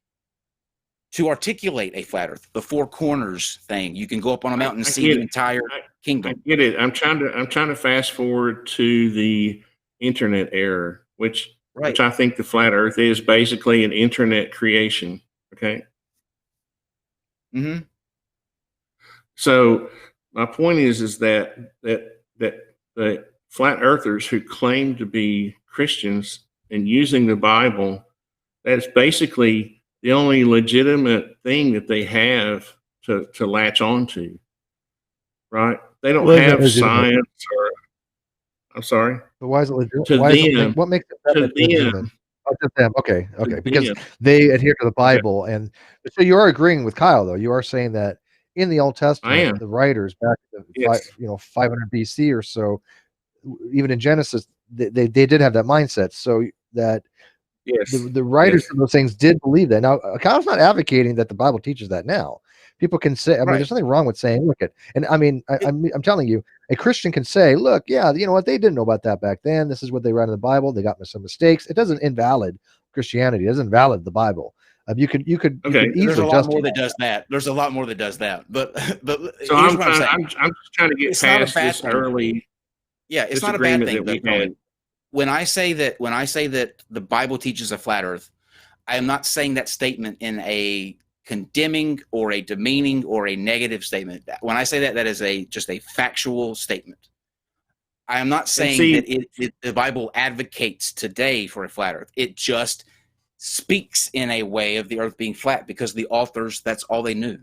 to articulate a flat Earth, the four corners thing. You can go up on a mountain and see the entire kingdom. I get it. I'm trying to fast forward to the internet era, which I think the flat Earth is basically an internet creation. Okay. Mm-hmm. So my point is that the flat earthers who claim to be Christians and using the Bible, that's basically the only legitimate thing that they have to latch onto, right? They don't have science or, I'm sorry. But why is it legitimate? To them, what makes it legitimate? Oh, to them. Okay. Because they adhere to the Bible, and so you are agreeing with Kyle, though. You are saying that in the Old Testament, the writers back in 500 BC or so, even in Genesis, they did have that mindset. So that the writers of those things did believe that. Now, Kyle's not advocating that the Bible teaches that now. People can say, I mean, there's nothing wrong with saying, look at, and I mean, I'm telling you, a Christian can say, look, yeah, you know what, they didn't know about that back then. This is what they write in the Bible. They got some mistakes. It doesn't invalid Christianity. It doesn't invalid the Bible. You could easily. There's a lot more that does that. There's a lot more that does that. But so I'm just trying to get past this early. Yeah, it's not a bad thing. When I say that the Bible teaches a flat Earth, I am not saying that statement in a condemning or a demeaning or a negative statement. When I say that, that is just a factual statement. I am not saying that the Bible advocates today for a flat Earth. It just speaks in a way of the Earth being flat because the authors, that's all they knew.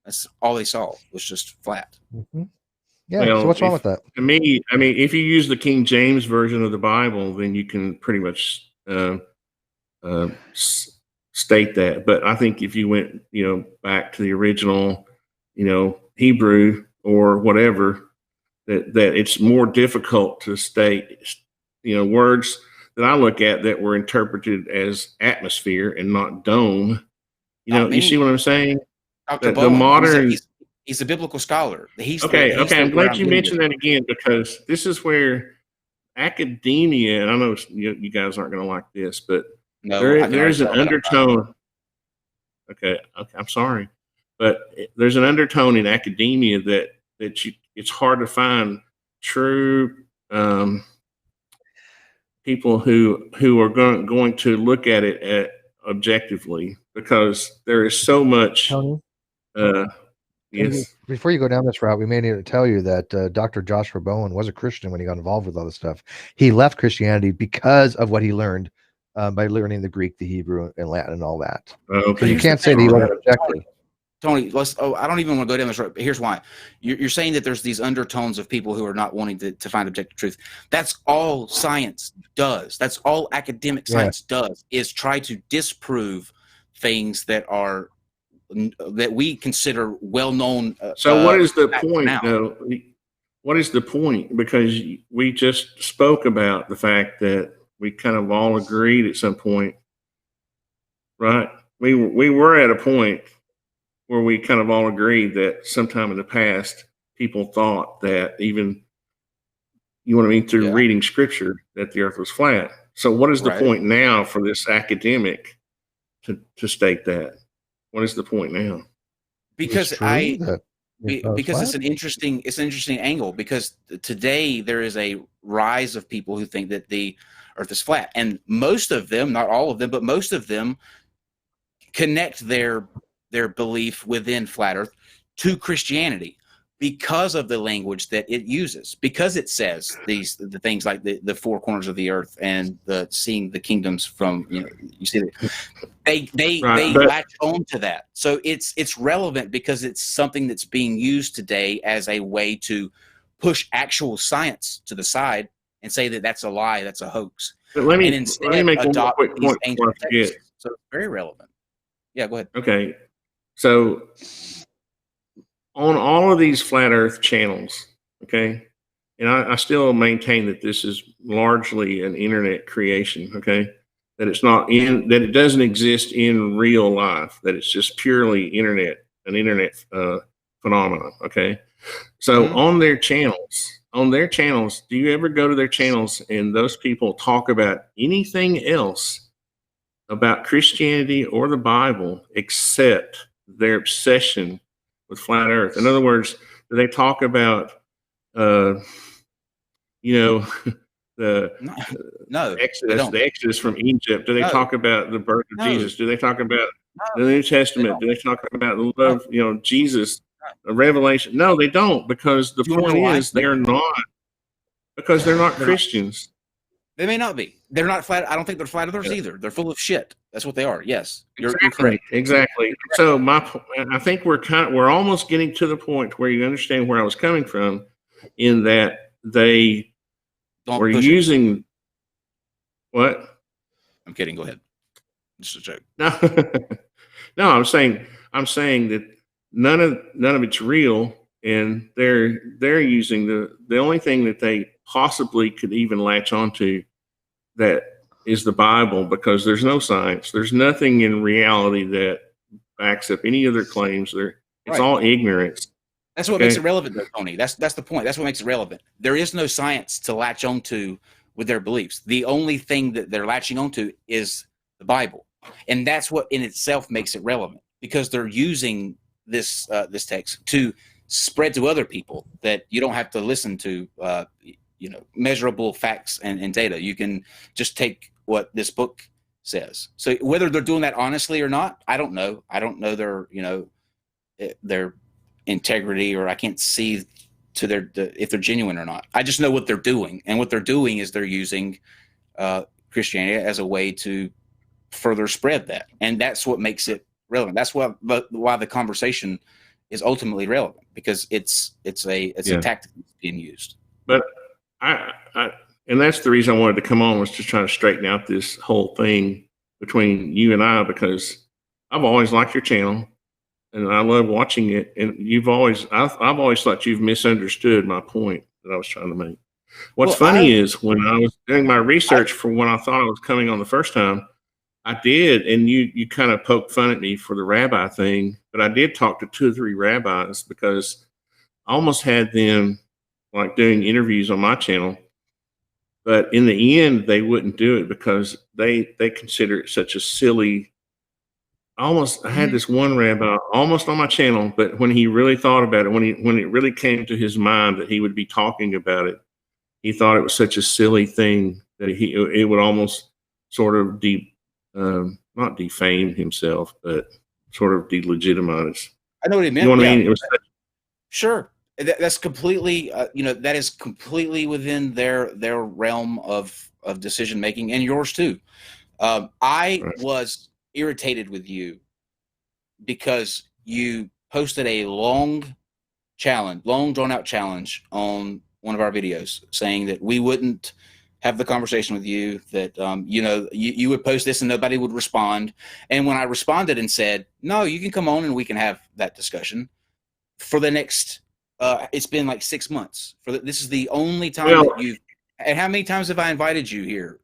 That's all they saw was just flat. Mm-hmm. Yeah. So what's wrong with that? To me, I mean, if you use the King James version of the Bible, then you can pretty much state that. But I think if you went, back to the original, Hebrew or whatever, that it's more difficult to state, words that I look at that were interpreted as atmosphere and not dome. You see what I'm saying? Dr. Bowen, the modern. He's a biblical scholar. Okay. I'm glad you mentioned that again, because this is where academia, and I know you guys aren't going to like this, but there's an undertone. Okay, I'm sorry, but there's an undertone in academia that it's hard to find true people who are going to look at it objectively, because there is so much. Yes. Before you go down this route, we may need to tell you that Dr. Joshua Bowen was a Christian when he got involved with all this stuff. He left Christianity because of what he learned by learning the Greek, the Hebrew, and Latin, and all that. Okay. So you can't say that he wasn't objective. Tony, I don't even want to go down this road. Here's why. You're saying that there's these undertones of people who are not wanting to find objective truth. That's all science does. That's all academic science does, is try to disprove things that we consider well-known. So what is the point, though? What is the point? Because we just spoke about the fact that we kind of all agreed at some point, right? We were at a point where we kind of all agreed that sometime in the past, people thought that even, through reading scripture, that the earth was flat. So what is the point now for this academic to state that? What is the point now? Because it's an interesting angle, because today there is a rise of people who think that the earth is flat, and most of them, not all of them, but most of them connect their belief within flat earth to Christianity. because of the language that it uses, because it says the things like the four corners of the earth and seeing the kingdoms from, you see they latch on to that. So it's relevant because it's something that's being used today as a way to push actual science to the side and say that that's a lie, that's a hoax. But let me make one more quick point before I forget. So it's very relevant. Yeah, go ahead. Okay. So on all of these flat earth channels, okay, and I still maintain that this is largely an internet creation, okay, that it's not that it doesn't exist in real life, that it's just purely an internet phenomenon, okay. So on their channels, do you ever go to their channels and those people talk about anything else about Christianity or the Bible except their obsession with flat earth? In other words, do they talk about the Exodus from Egypt? Do they talk about the birth of Jesus? Do they talk about the New Testament? Do they talk about the love, Jesus, Revelation? No, they don't, because the point is they're not Christians. They may not be. They're not flat. I don't think they're flat earthers either. They're full of shit. That's what they are. Yes, you're correct. Exactly. So I think we're almost getting to the point where you understand where I was coming from, in that they were using what? I'm kidding. Go ahead. Just a joke. No, I'm saying that none of it's real, and they're using the only thing that they possibly could even latch onto that is the Bible, because there's no science. There's nothing in reality that backs up any of their claims. It's all ignorance. That's what makes it relevant, though, Tony. That's the point. That's what makes it relevant. There is no science to latch onto with their beliefs. The only thing that they're latching onto is the Bible, and that's what in itself makes it relevant, because they're using this text to spread to other people that you don't have to listen to measurable facts and data. You can just take what this book says. So whether they're doing that honestly or not, I don't know. I don't know their integrity, or I can't see to if they're genuine or not. I just know what they're doing, and what they're doing is they're using Christianity as a way to further spread that, and that's what makes it relevant. That's why the conversation is ultimately relevant, because it's a tactic that's being used. But and that's the reason I wanted to come on, was to try to straighten out this whole thing between you and I, because I've always liked your channel and I love watching it. And I've always thought you've misunderstood my point that I was trying to make. What's funny is, when I was doing my research for when I thought I was coming on the first time, I did, and you kind of poked fun at me for the rabbi thing, but I did talk to 2 or 3 rabbis, because I almost had them like doing interviews on my channel, but in the end they wouldn't do it because they consider it such a silly. I had this one rabbi almost on my channel, but when he really thought about it, when it really came to his mind that he would be talking about it, he thought it was such a silly thing that it would almost sort of not defame himself, but sort of delegitimize. I know what he meant. You know what I mean? Sure. That's completely, that is completely within their realm of decision making, and yours too. I was irritated with you because you posted a long drawn out challenge on one of our videos, saying that we wouldn't have the conversation with you, that you would post this and nobody would respond. And when I responded and said, no, you can come on and we can have that discussion, for the next it's been like 6 months. This is the only time that you've. And how many times have I invited you here?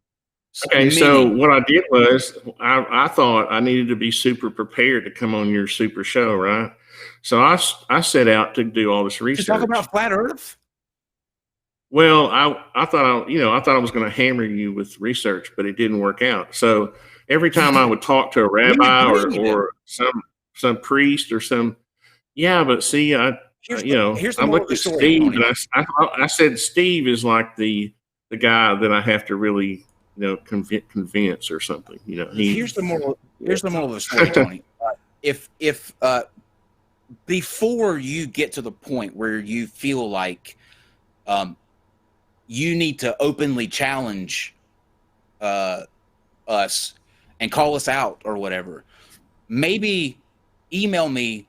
Okay, so what I did was I thought I needed to be super prepared to come on your super show, right? So I set out to do all this research. To talk about flat Earth. Well, I thought I was going to hammer you with research, but it didn't work out. So every time I would talk to a rabbi or some priest or some, but see, I looked at Steve, and I said Steve is like the guy that I have to really convince or something. Here's the moral of the story, Tony. If before you get to the point where you feel like you need to openly challenge us and call us out or whatever, maybe email me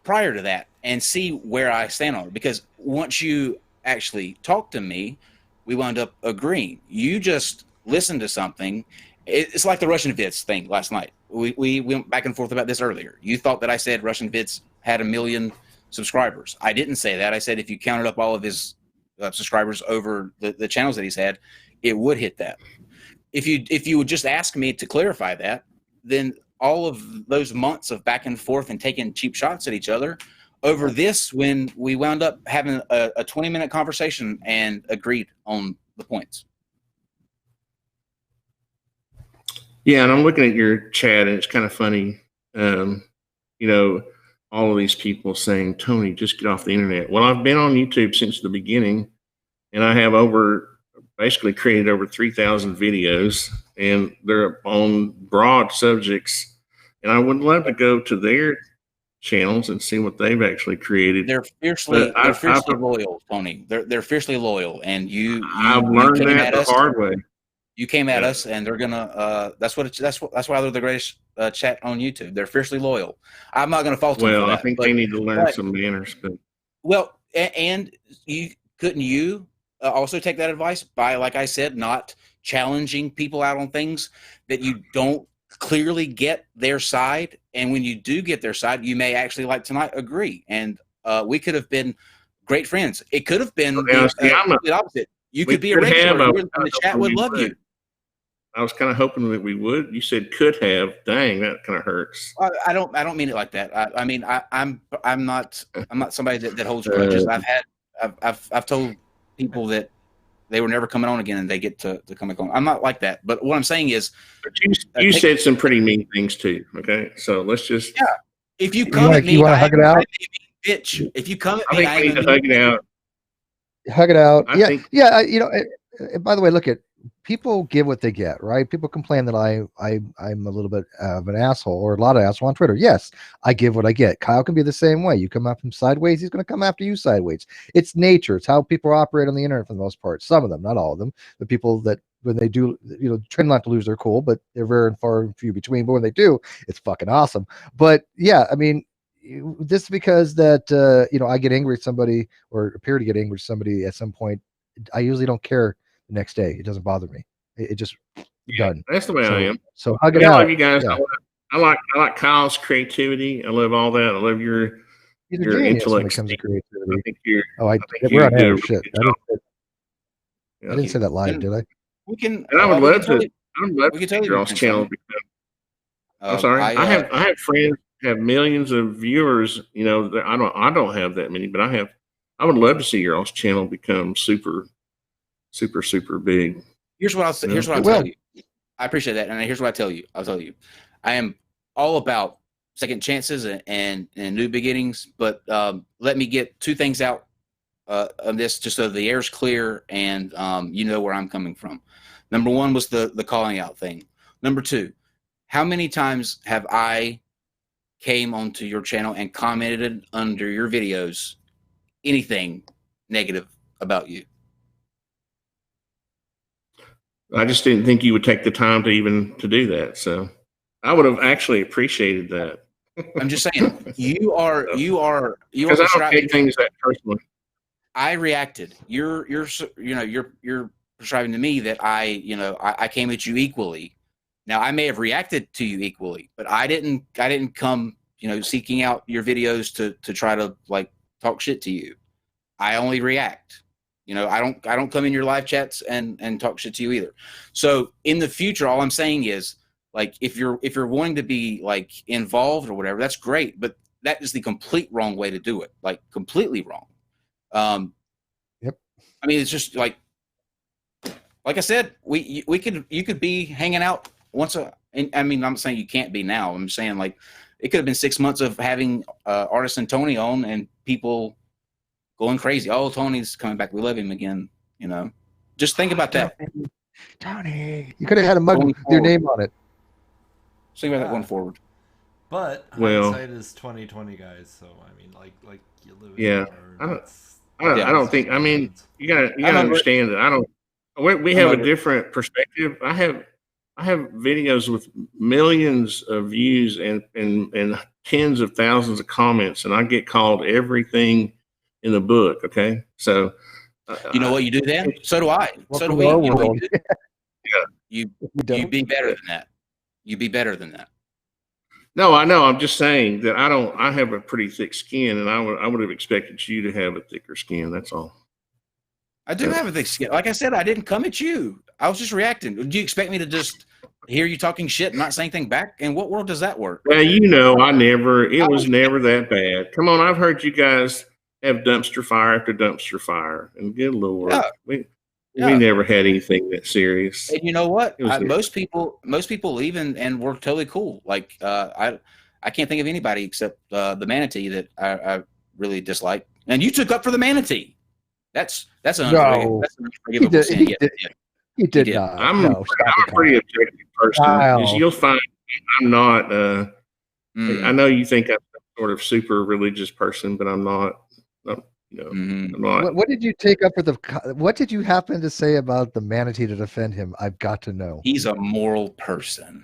prior to that and see where I stand on it. Because once you actually talk to me, we wound up agreeing. You just listen to something. It's like the Russian Vids thing last night. We went back and forth about this earlier. You thought that I said Russian Vids had 1 million subscribers. I didn't say that. I said if you counted up all of his subscribers over the channels that he's had, it would hit that. If you would just ask me to clarify that, then all of those months of back and forth and taking cheap shots at each other over this, when we wound up having a 20-minute conversation and agreed on the points. Yeah, and I'm looking at your chat, and it's kind of funny. You know, all of these people saying, Tony, just get off the internet. Well, I've been on YouTube since the beginning, and I have basically created over 3,000 videos, and they're on broad subjects. And I would love to go to their channels and see what they've actually created. They're fiercely loyal, Tony. They're fiercely loyal, and I've learned that the hard way. You came at us, and they're gonna. That's why they're the greatest chat on YouTube. They're fiercely loyal. I'm not gonna fault them for that. Well, I think they need to learn some manners. But well, and couldn't you also take that advice by, like I said, not challenging people out on things that you don't clearly get their side, and when you do get their side, you may actually, like tonight, agree, and we could have been great friends. It could have been the opposite. You could be a regular, and the chat would love you. I was kind of hoping that we would. You said could have. Dang, that kind of hurts. I don't mean it like that. I mean, I'm not somebody that holds grudges. I've told people that they were never coming on again, and they get to come back on. I'm not like that. But what I'm saying is, but you said some pretty mean things too. Okay, so let's just. Yeah, if you come at me, you want to hug it out, bitch. If you come at me, I think we need to hug it out. Hug it out. Yeah. You know. By the way, look at people give what they get, right? People complain that I'm a little bit of an asshole, or a lot of asshole on Twitter. Yes, I give what I get. Kyle can be the same way. You come after him sideways, he's going to come after you sideways. It's nature. It's how people operate on the internet for the most part. Some of them, not all of them. The people that, when they do, try not to lose their cool, but they're very and far and few between. But when they do, it's fucking awesome. But yeah, I mean, just because that I get angry at somebody, or appear to get angry at somebody at some point, I usually don't care the next day. It doesn't bother me. It just done. That's the way I am. So hug it out. I love you guys. Yeah. I like Kyle's creativity. I love all that. I love your intellect. When it comes to creativity. I think you're. We're on air. Shit. I didn't say that live, did I? We can. And I would love to. We can tell your channel. I'm sorry. I have friends who have millions of viewers. You know, I don't have that many, but I would love to see your all's channel become super big. Here's what I'll tell you. I appreciate that, and here's what I'll tell you. I am all about second chances and new beginnings, but let me get two things out on this, just so the air's clear and you know where I'm coming from. Number one was the calling out thing. Number two, how many times have I came onto your channel and commented under your videos anything negative about you? I just didn't think you would take the time to do that. So I would have actually appreciated that. I'm just saying, you are because I don't take things that personally. I reacted. You're prescribing to me that I came at you equally. Now I may have reacted to you equally, but I didn't come seeking out your videos to try to like talk shit to you. I only react. I don't come in your live chats and talk shit to you either. So in the future, all I'm saying is, like, if you're wanting to be like involved or whatever, that's great, but that is the complete wrong way to do it. Like, completely wrong. Yep. I mean, it's just like I said, you could be hanging out once I mean, I'm saying you can't be now. I'm saying, like, it could have been 6 months of having Artisan Tony on and people going crazy. Oh, Tony's coming back. We love him again. Just think about that. Tony, you could have had a mug with your name on it. Think about that going forward. But Well, hindsight is 20/20, guys. So I mean, like you live in yeah, your I don't think. I mean, you gotta understand that I don't. We have a different perspective. I have videos with millions of views and tens of thousands of comments, and I get called everything in the book. Okay, so you know what you do then? So do I. So do we. You know what you do? You be better than that. You be better than that. No, I know. I'm just saying that I don't. I have a pretty thick skin, and I would have expected you to have a thicker skin. That's all. I do have a thick skin. Like I said, I didn't come at you. I was just reacting. Do you expect me to just hear you talking shit and not say anything back? In what world does that work? Well, you know, it was never that bad. Come on, I've heard you guys have dumpster fire after dumpster fire, and good Lord, we never had anything that serious. And you know what? Most people leave and we're totally cool. Like I can't think of anybody except the manatee that I really dislike. And you took up for the manatee. That's an unforgivable sin. He did not. I'm a pretty objective person. You'll find I'm not. I know you think I'm some sort of super religious person, but I'm not. I'm not. What did you take up for what did you happen to say about the manatee to defend him? I've got to know. He's a moral person.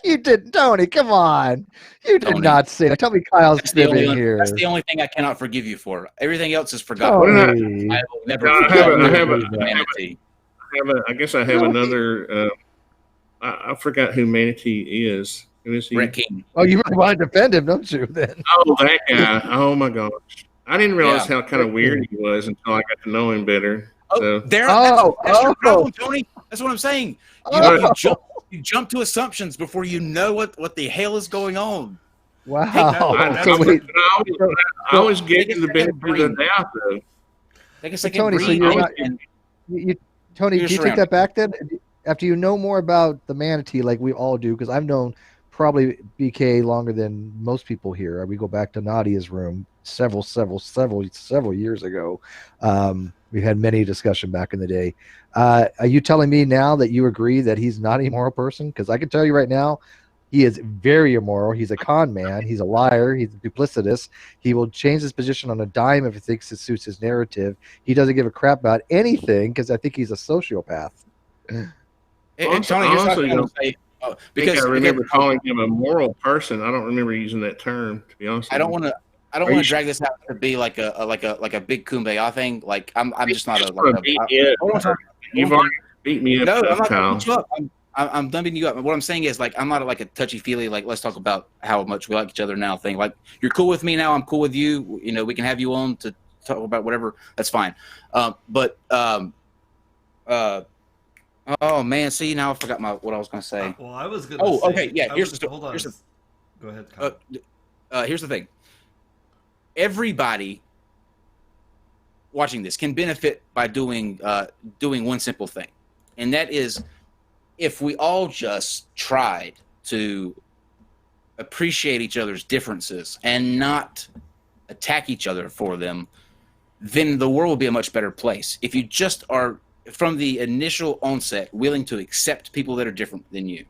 You didn't, Tony. Come on. You did not say that. Tell me Kyle's snibbing here. That's the only thing I cannot forgive you for. Everything else is forgotten. I will never I guess I have another. I forgot who Manatee is. Who is he? Brett King. Oh, you really want to defend him, don't you? Then. Oh, that guy. Oh my gosh. I didn't realize how kind of weird he was until I got to know him better. So. That's your problem, Tony. That's what I'm saying. You jump to assumptions before you know what the hell is going on. Wow. I was getting the benefit of the doubt, though. Tony, so you're not. Tony, do you take that back then? After you know more about the manatee, like we all do, because I've known probably BK longer than most people here. We go back to Nadia's room several years ago. We've had many discussion back in the day. Are you telling me now that you agree that he's not a moral person? Because I can tell you right now, he is very immoral. He's a con man. He's a liar. He's duplicitous. He will change his position on a dime if he thinks it suits his narrative. He doesn't give a crap about anything because I think he's a sociopath. Tony, because I remember calling him a moral person. I don't remember using that term, to be honest. I don't want to drag this out to be like a big kumbaya thing. Like I'm just not You've already beat me up. No, I'm not going to beat you up. I'm done beating you up. What I'm saying is, like, I'm not like a touchy-feely, like, let's talk about how much we like each other now thing. Like, you're cool with me now, I'm cool with you. You know, we can have you on to talk about whatever. That's fine. Oh man, see, now I forgot what I was going to say. Well, I was going to say. Okay, yeah. Hold on. Go ahead, Kyle. Here's the thing. Everybody watching this can benefit by doing one simple thing, and that is, if we all just tried to appreciate each other's differences and not attack each other for them, then the world will be a much better place. If you just are, from the initial onset, willing to accept people that are different than you.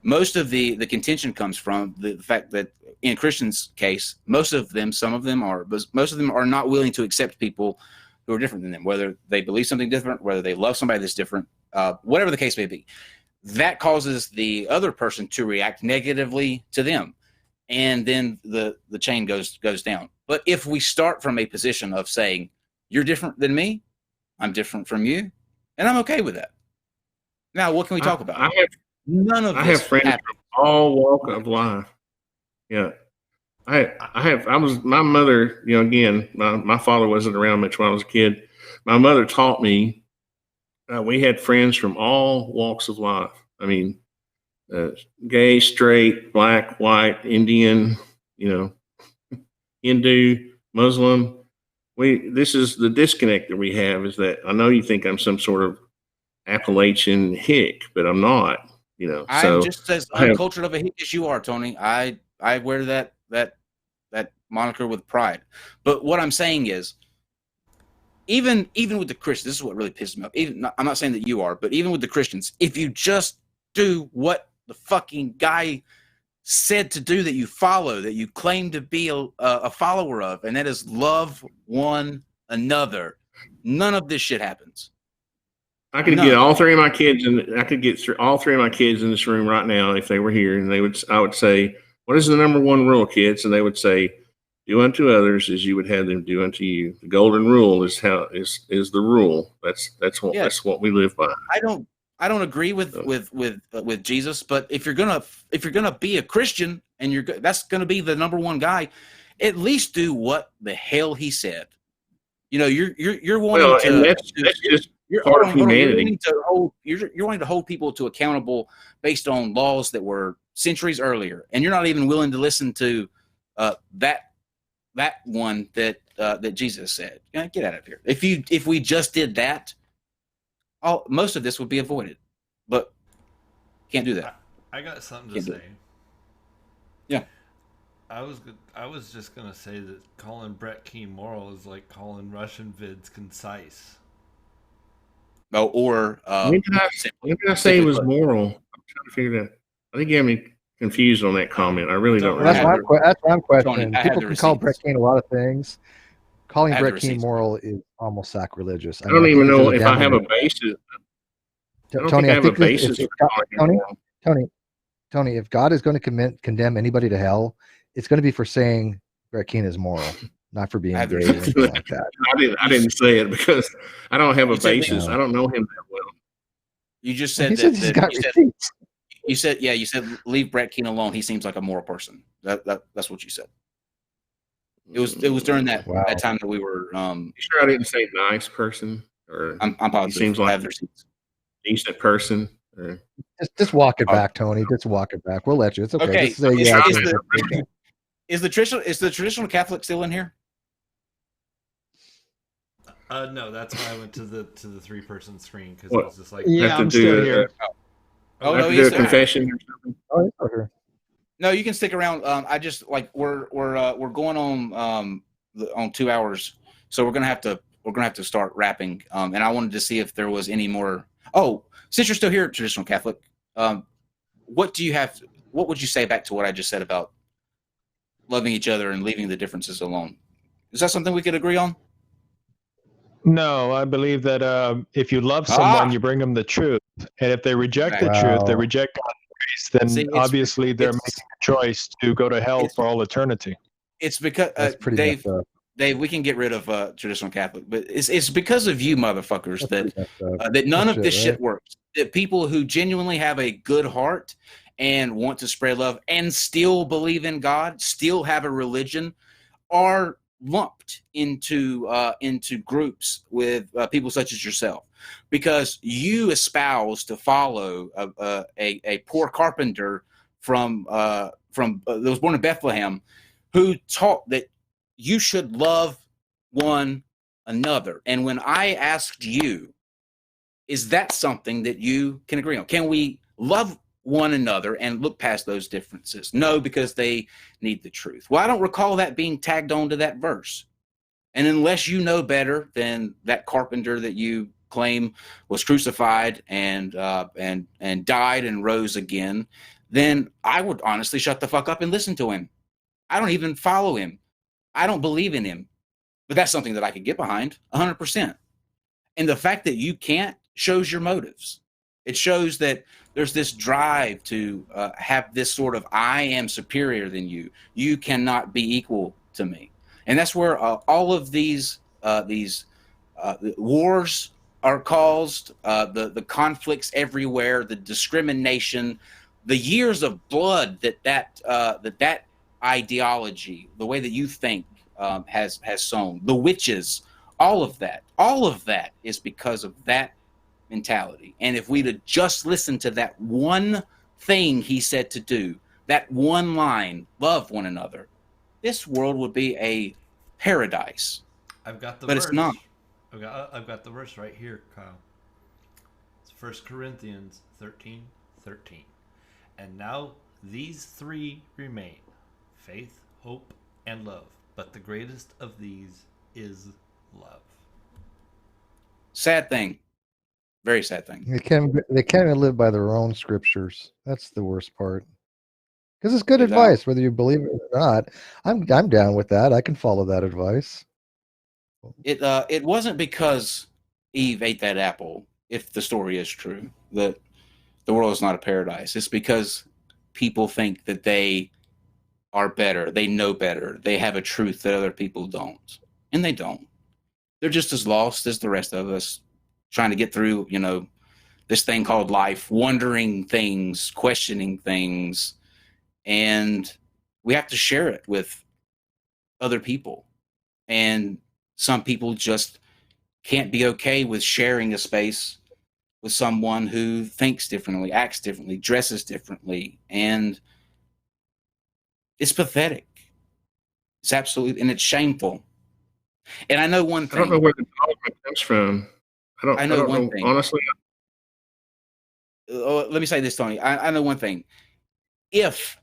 Most of the contention comes from the fact that in Christians' case, most of them are not willing to accept people who are different than them, whether they believe something different, whether they love somebody that's different, whatever the case may be. That causes the other person to react negatively to them, and then the chain goes down. But if we start from a position of saying, you're different than me, I'm different from you, and I'm okay with that. Now, what can we talk about? I have friends from all walk of life. Yeah. My mother, you know, again, my father wasn't around much when I was a kid. My mother taught me. We had friends from all walks of life. I mean, gay, straight, black, white, Indian, you know, Hindu, Muslim. This is the disconnect that we have, is that I know you think I'm some sort of Appalachian hick, but I'm not, you know. I'm just as uncultured of a hick as you are, Tony. I wear that moniker with pride. But what I'm saying is, even with the Christians, this is what really pisses me off. I'm not saying that you are, but even with the Christians, if you just do what the fucking guy said to do, that you follow, that you claim to be a follower of, and that is love one another. None of this shit happens. I could get all three of my kids, and I could get all three of my kids in this room right now if they were here, and I would say, "What is the number one rule, kids?" And they would say, "Do unto others as you would have them do unto you." The golden rule is the rule. That's what we live by. I don't agree with Jesus, but if you're gonna be a Christian and that's gonna be the number one guy, at least do what the hell he said. You know, you're wanting to. And that's just part of humanity. You're wanting to hold people to accountable based on laws that were centuries earlier, and you're not even willing to listen to that one that Jesus said. Get out of here. If we just did that, most of this would be avoided, but can't do that. I got something to say. Yeah, I was just gonna say that calling Brett Keane moral is like calling Russian vids concise. Oh, or when did I say it was moral? I'm trying to figure that. I think you have me confused on that comment. I really don't. That's what I'm questioning. People can call Brett Keane a lot of things. Calling Brett Keane moral is almost sacrilegious. I don't even know if I have a basis. Tony, if God is going to condemn anybody to hell, it's going to be for saying Brett Keane is moral, not for being gay or anything like that. I didn't say it because I don't have a basis. I don't know him that well. You just said you said leave Brett Keane alone. He seems like a moral person. That's what you said. It was during that time that we were. You sure I didn't say nice person? Or I'm positive. He seems like a decent person. Or... Just walk it back, Tony. Just walk it back. We'll let you. It's okay. Is the traditional Catholic still in here? No, that's why I went to the 3-person screen because it was just like I'm still here. No, he's a confession or something. Oh, he's over here. No, you can stick around. I just we're going on 2 hours, so we're gonna have to start wrapping. And I wanted to see if there was any more. Oh, since you're still here, traditional Catholic, what would you say back to what I just said about loving each other and leaving the differences alone? Is that something we could agree on? No, I believe that if you love someone, you bring them the truth, and if they reject the truth, they reject God's grace. Then obviously they're making a choice to go to hell for all eternity. It's because Dave, we can get rid of traditional Catholic, but it's because of you motherfuckers that none of this shit works. That people who genuinely have a good heart and want to spread love and still believe in God, still have a religion, are lumped into groups with people such as yourself, because you espouse to follow a poor carpenter from that was born in Bethlehem, who taught that you should love one another. And when I asked you, is that something that you can agree on? Can we love one another and look past those differences? No, because they need the truth. Well, I don't recall that being tagged on to that verse. And unless you know better than that carpenter that you claim was crucified and died and rose again, then I would honestly shut the fuck up and listen to him. I don't even follow him. I don't believe in him. But that's something that I could get behind 100%. And the fact that you can't shows your motives. It shows that there's this drive to have this sort of I am superior than you. You cannot be equal to me. And that's where all of these wars are caused, the conflicts everywhere, the discrimination, the years of blood that ideology, the way that you think has sown, the witches, all of that is because of that mentality. And if we'd have just listened to that one thing he said to do, that one line, love one another, this world would be a paradise. I've got the but verse. It's not. I've got the verse right here, Kyle. It's 1 Corinthians 13:13. And now these three remain: faith, hope, and love. But the greatest of these is love. Sad thing. Very sad thing. They can't even live by their own scriptures. That's the worst part. Because it's good advice, whether you believe it or not. I'm down with that. I can follow that advice. It wasn't because Eve ate that apple, if the story is true, that the world is not a paradise. It's because people think that they are better, they know better, they have a truth that other people don't. And they don't. They're just as lost as the rest of us, trying to get through, this thing called life, wondering things, questioning things, and we have to share it with other people. And some people just can't be okay with sharing a space with someone who thinks differently, acts differently, dresses differently, and it's pathetic. It's absolutely, and it's shameful. And I know one thing. I don't know where the dogma comes from. I don't know thing. Honestly. Let me say this, Tony. I know one thing. If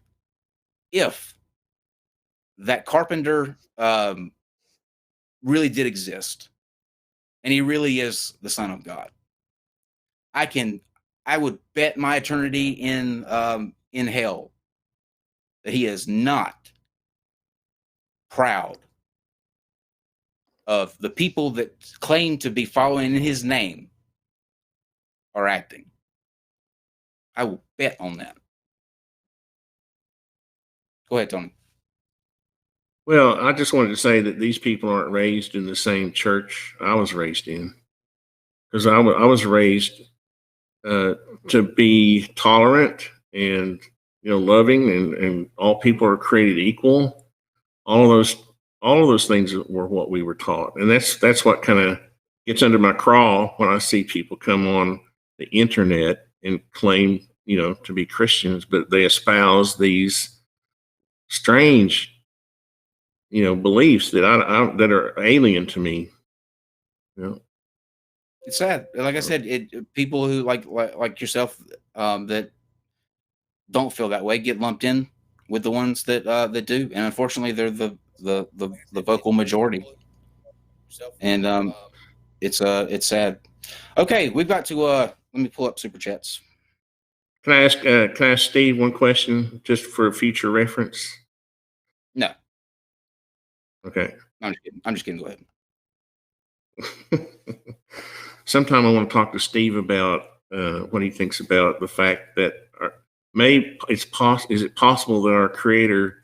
that carpenter really did exist, and he really is the Son of God, I would bet my eternity in hell that he is not proud of the people that claim to be following in his name are acting. I will bet on that. Go ahead, Tony. Well, I just wanted to say that these people aren't raised in the same church I was raised in, because I was raised to be tolerant and loving, and all people are created equal. All of those things were what we were taught, and that's what kind of gets under my craw when I see people come on the internet and claim to be Christians, but they espouse these strange beliefs that that are alien to me. It's sad. Like I said, people who like yourself that don't feel that way get lumped in with the ones that do, and unfortunately, they're the vocal majority. And it's sad. Okay, we've got to let me pull up super chats. Can I ask Steve one question just for future reference? No. Okay. I'm just kidding. Go ahead. Sometime I want to talk to Steve about what he thinks about the fact that is it possible that our Creator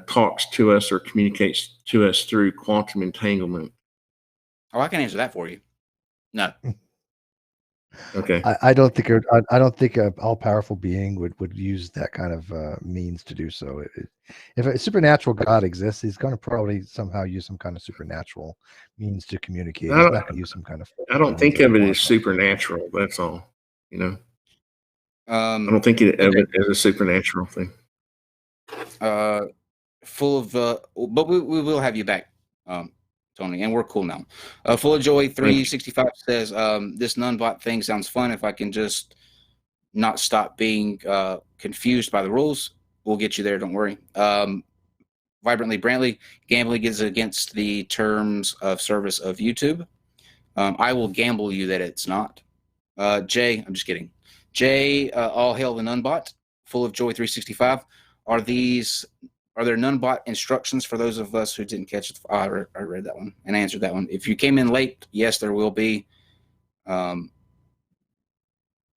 talks to us or communicates to us through quantum entanglement? Oh, I can answer that for you. No. Okay. I don't think a all-powerful being would use that kind of means to do so. If a supernatural God exists, he's going to probably somehow use some kind of supernatural means to communicate. He's not going to use some kind of. I don't think of it as supernatural. That's all. I don't think of it as a supernatural thing. Full of, but we will have you back, Tony, and we're cool now. Full of Joy 365 says, this NunBot thing sounds fun. If I can just not stop being confused by the rules, we'll get you there. Don't worry. Vibrantly Brantley, gambling is against the terms of service of YouTube. I will gamble you that it's not. Jay, I'm just kidding. Jay, all hail the NunBot. Full of Joy 365. Are there NunBot instructions for those of us who didn't catch it? I read that one and answered that one. If you came in late, yes, there will be. I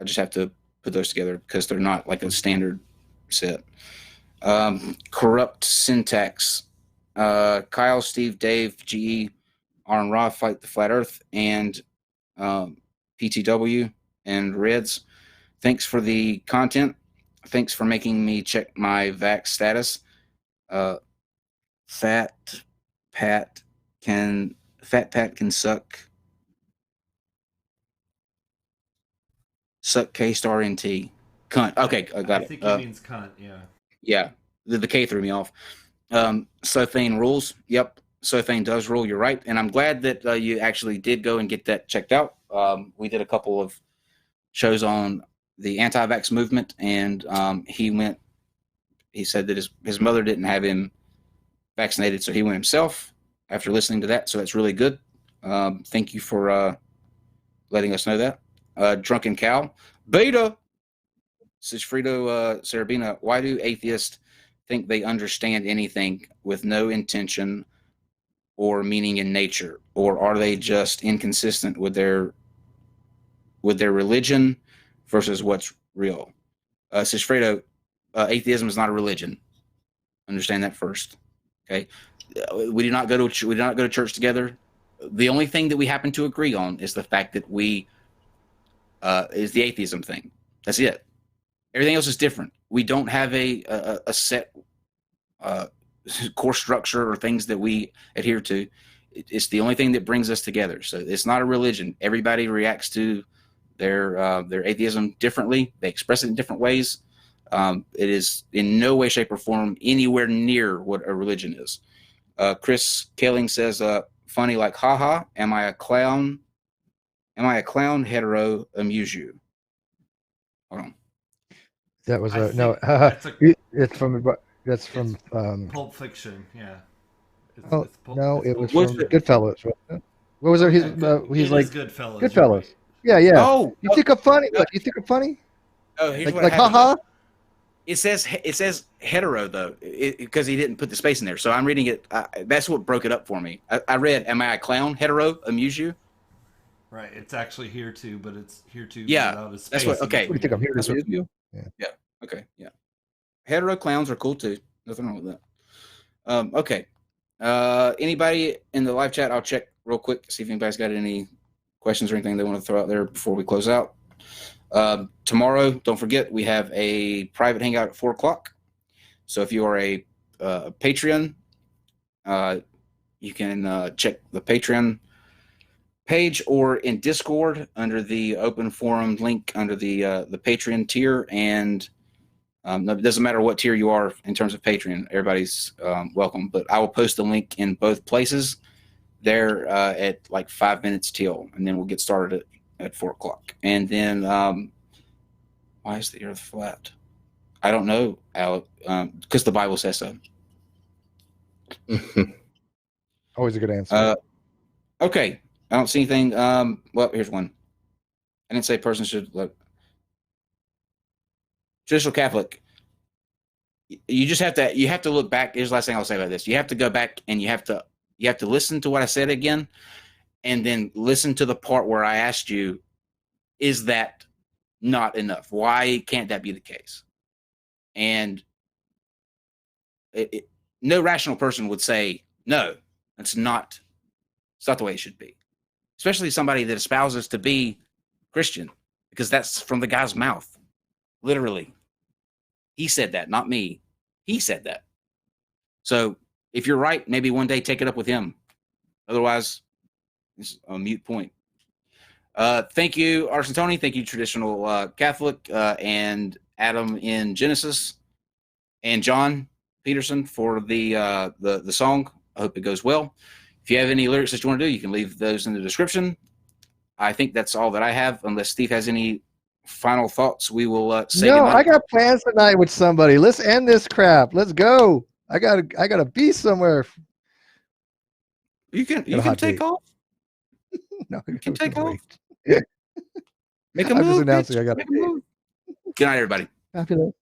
just have to put those together because they're not like a standard set. Corrupt Syntax. Kyle, Steve, Dave, GE, Aaron Ra, Fight the Flat Earth, and PTW and Reds. Thanks for the content. Thanks for making me check my vax status. Fat Pat can suck K-Star and T. Cunt. Okay, I got it. I think he means cunt, yeah. Yeah, the K threw me off. Sothane rules. Yep, Sothane does rule. You're right. And I'm glad that you actually did go and get that checked out. We did a couple of shows on the anti-vax movement, and he said that his mother didn't have him vaccinated, so he went himself after listening to that. So that's really good. Thank you for letting us know that. Drunken Cow. Beta Sigfrido Serabina, why do atheists think they understand anything with no intention or meaning in nature, or are they just inconsistent with their religion versus what's real? Sigfrido, atheism is not a religion. Understand that first. Okay, we do not go to church together. The only thing that we happen to agree on is the fact that we is the atheism thing. That's it. Everything else is different. We don't have a set core structure or things that we adhere to. It's the only thing that brings us together. So it's not a religion. Everybody reacts to their atheism differently. They express it in different ways. It is in no way, shape, or form anywhere near what a religion is. Chris Kaling says, funny like, haha, am I a clown? Am I a clown? Hetero, amuse you. Hold on. That was no. It's from Pulp Fiction. Yeah. No, it was from Goodfellas. What was there? He's like Goodfellas. Goodfellas. Right. Yeah. Oh, you think I'm funny? Look, you think I'm funny? Oh, here's like haha. It says hetero though, because he didn't put the space in there. So I'm reading it. That's what broke it up for me. I read, "Am I a clown? Hetero, amuse you." Right. It's actually here too, but it's here too. Yeah, that's what. Okay. What do you think I'm here to do? Yeah. Okay. Yeah. Hetero clowns are cool too. Nothing wrong with that. Okay. Anybody in the live chat? I'll check real quick, see if anybody's got any questions or anything they want to throw out there before we close out. Tomorrow, don't forget, we have a private hangout at 4:00. So if you are a Patreon, you can check the Patreon page or in Discord under the open forum link under the Patreon tier. And it doesn't matter what tier you are in terms of Patreon, everybody's welcome. But I will post the link in both places there at like 5 minutes till, and then we'll get started at 4:00. And then why is the earth flat? I don't know, Alec, because the Bible says so. Always a good answer. Okay, I don't see anything. Well, here's one. I didn't say person should look. Traditional Catholic. You just have to look back. Here's the last thing I'll say about this. You have to go back and you have to listen to what I said again, and then listen to the part where I asked you, is that not enough? Why can't that be the case? And no rational person would say, no, it's not the way it should be. Especially somebody that espouses to be Christian, because that's from the guy's mouth. Literally. He said that, not me. He said that. So if you're right, maybe one day take it up with him. Otherwise, it's a moot point. Thank you, Artisan Tony. Thank you, Traditional Catholic, and Adam in Genesis, and John Peterson for the song. I hope it goes well. If you have any lyrics that you want to do, you can leave those in the description. I think that's all that I have, unless Steve has any final thoughts. We will say goodnight. I got plans tonight with somebody. Let's end this crap. Let's go. I gotta be somewhere. You can take off. No, you can take off. Yeah. Make a move. I'm just announcing I got to move. Good night, everybody. Fabulous.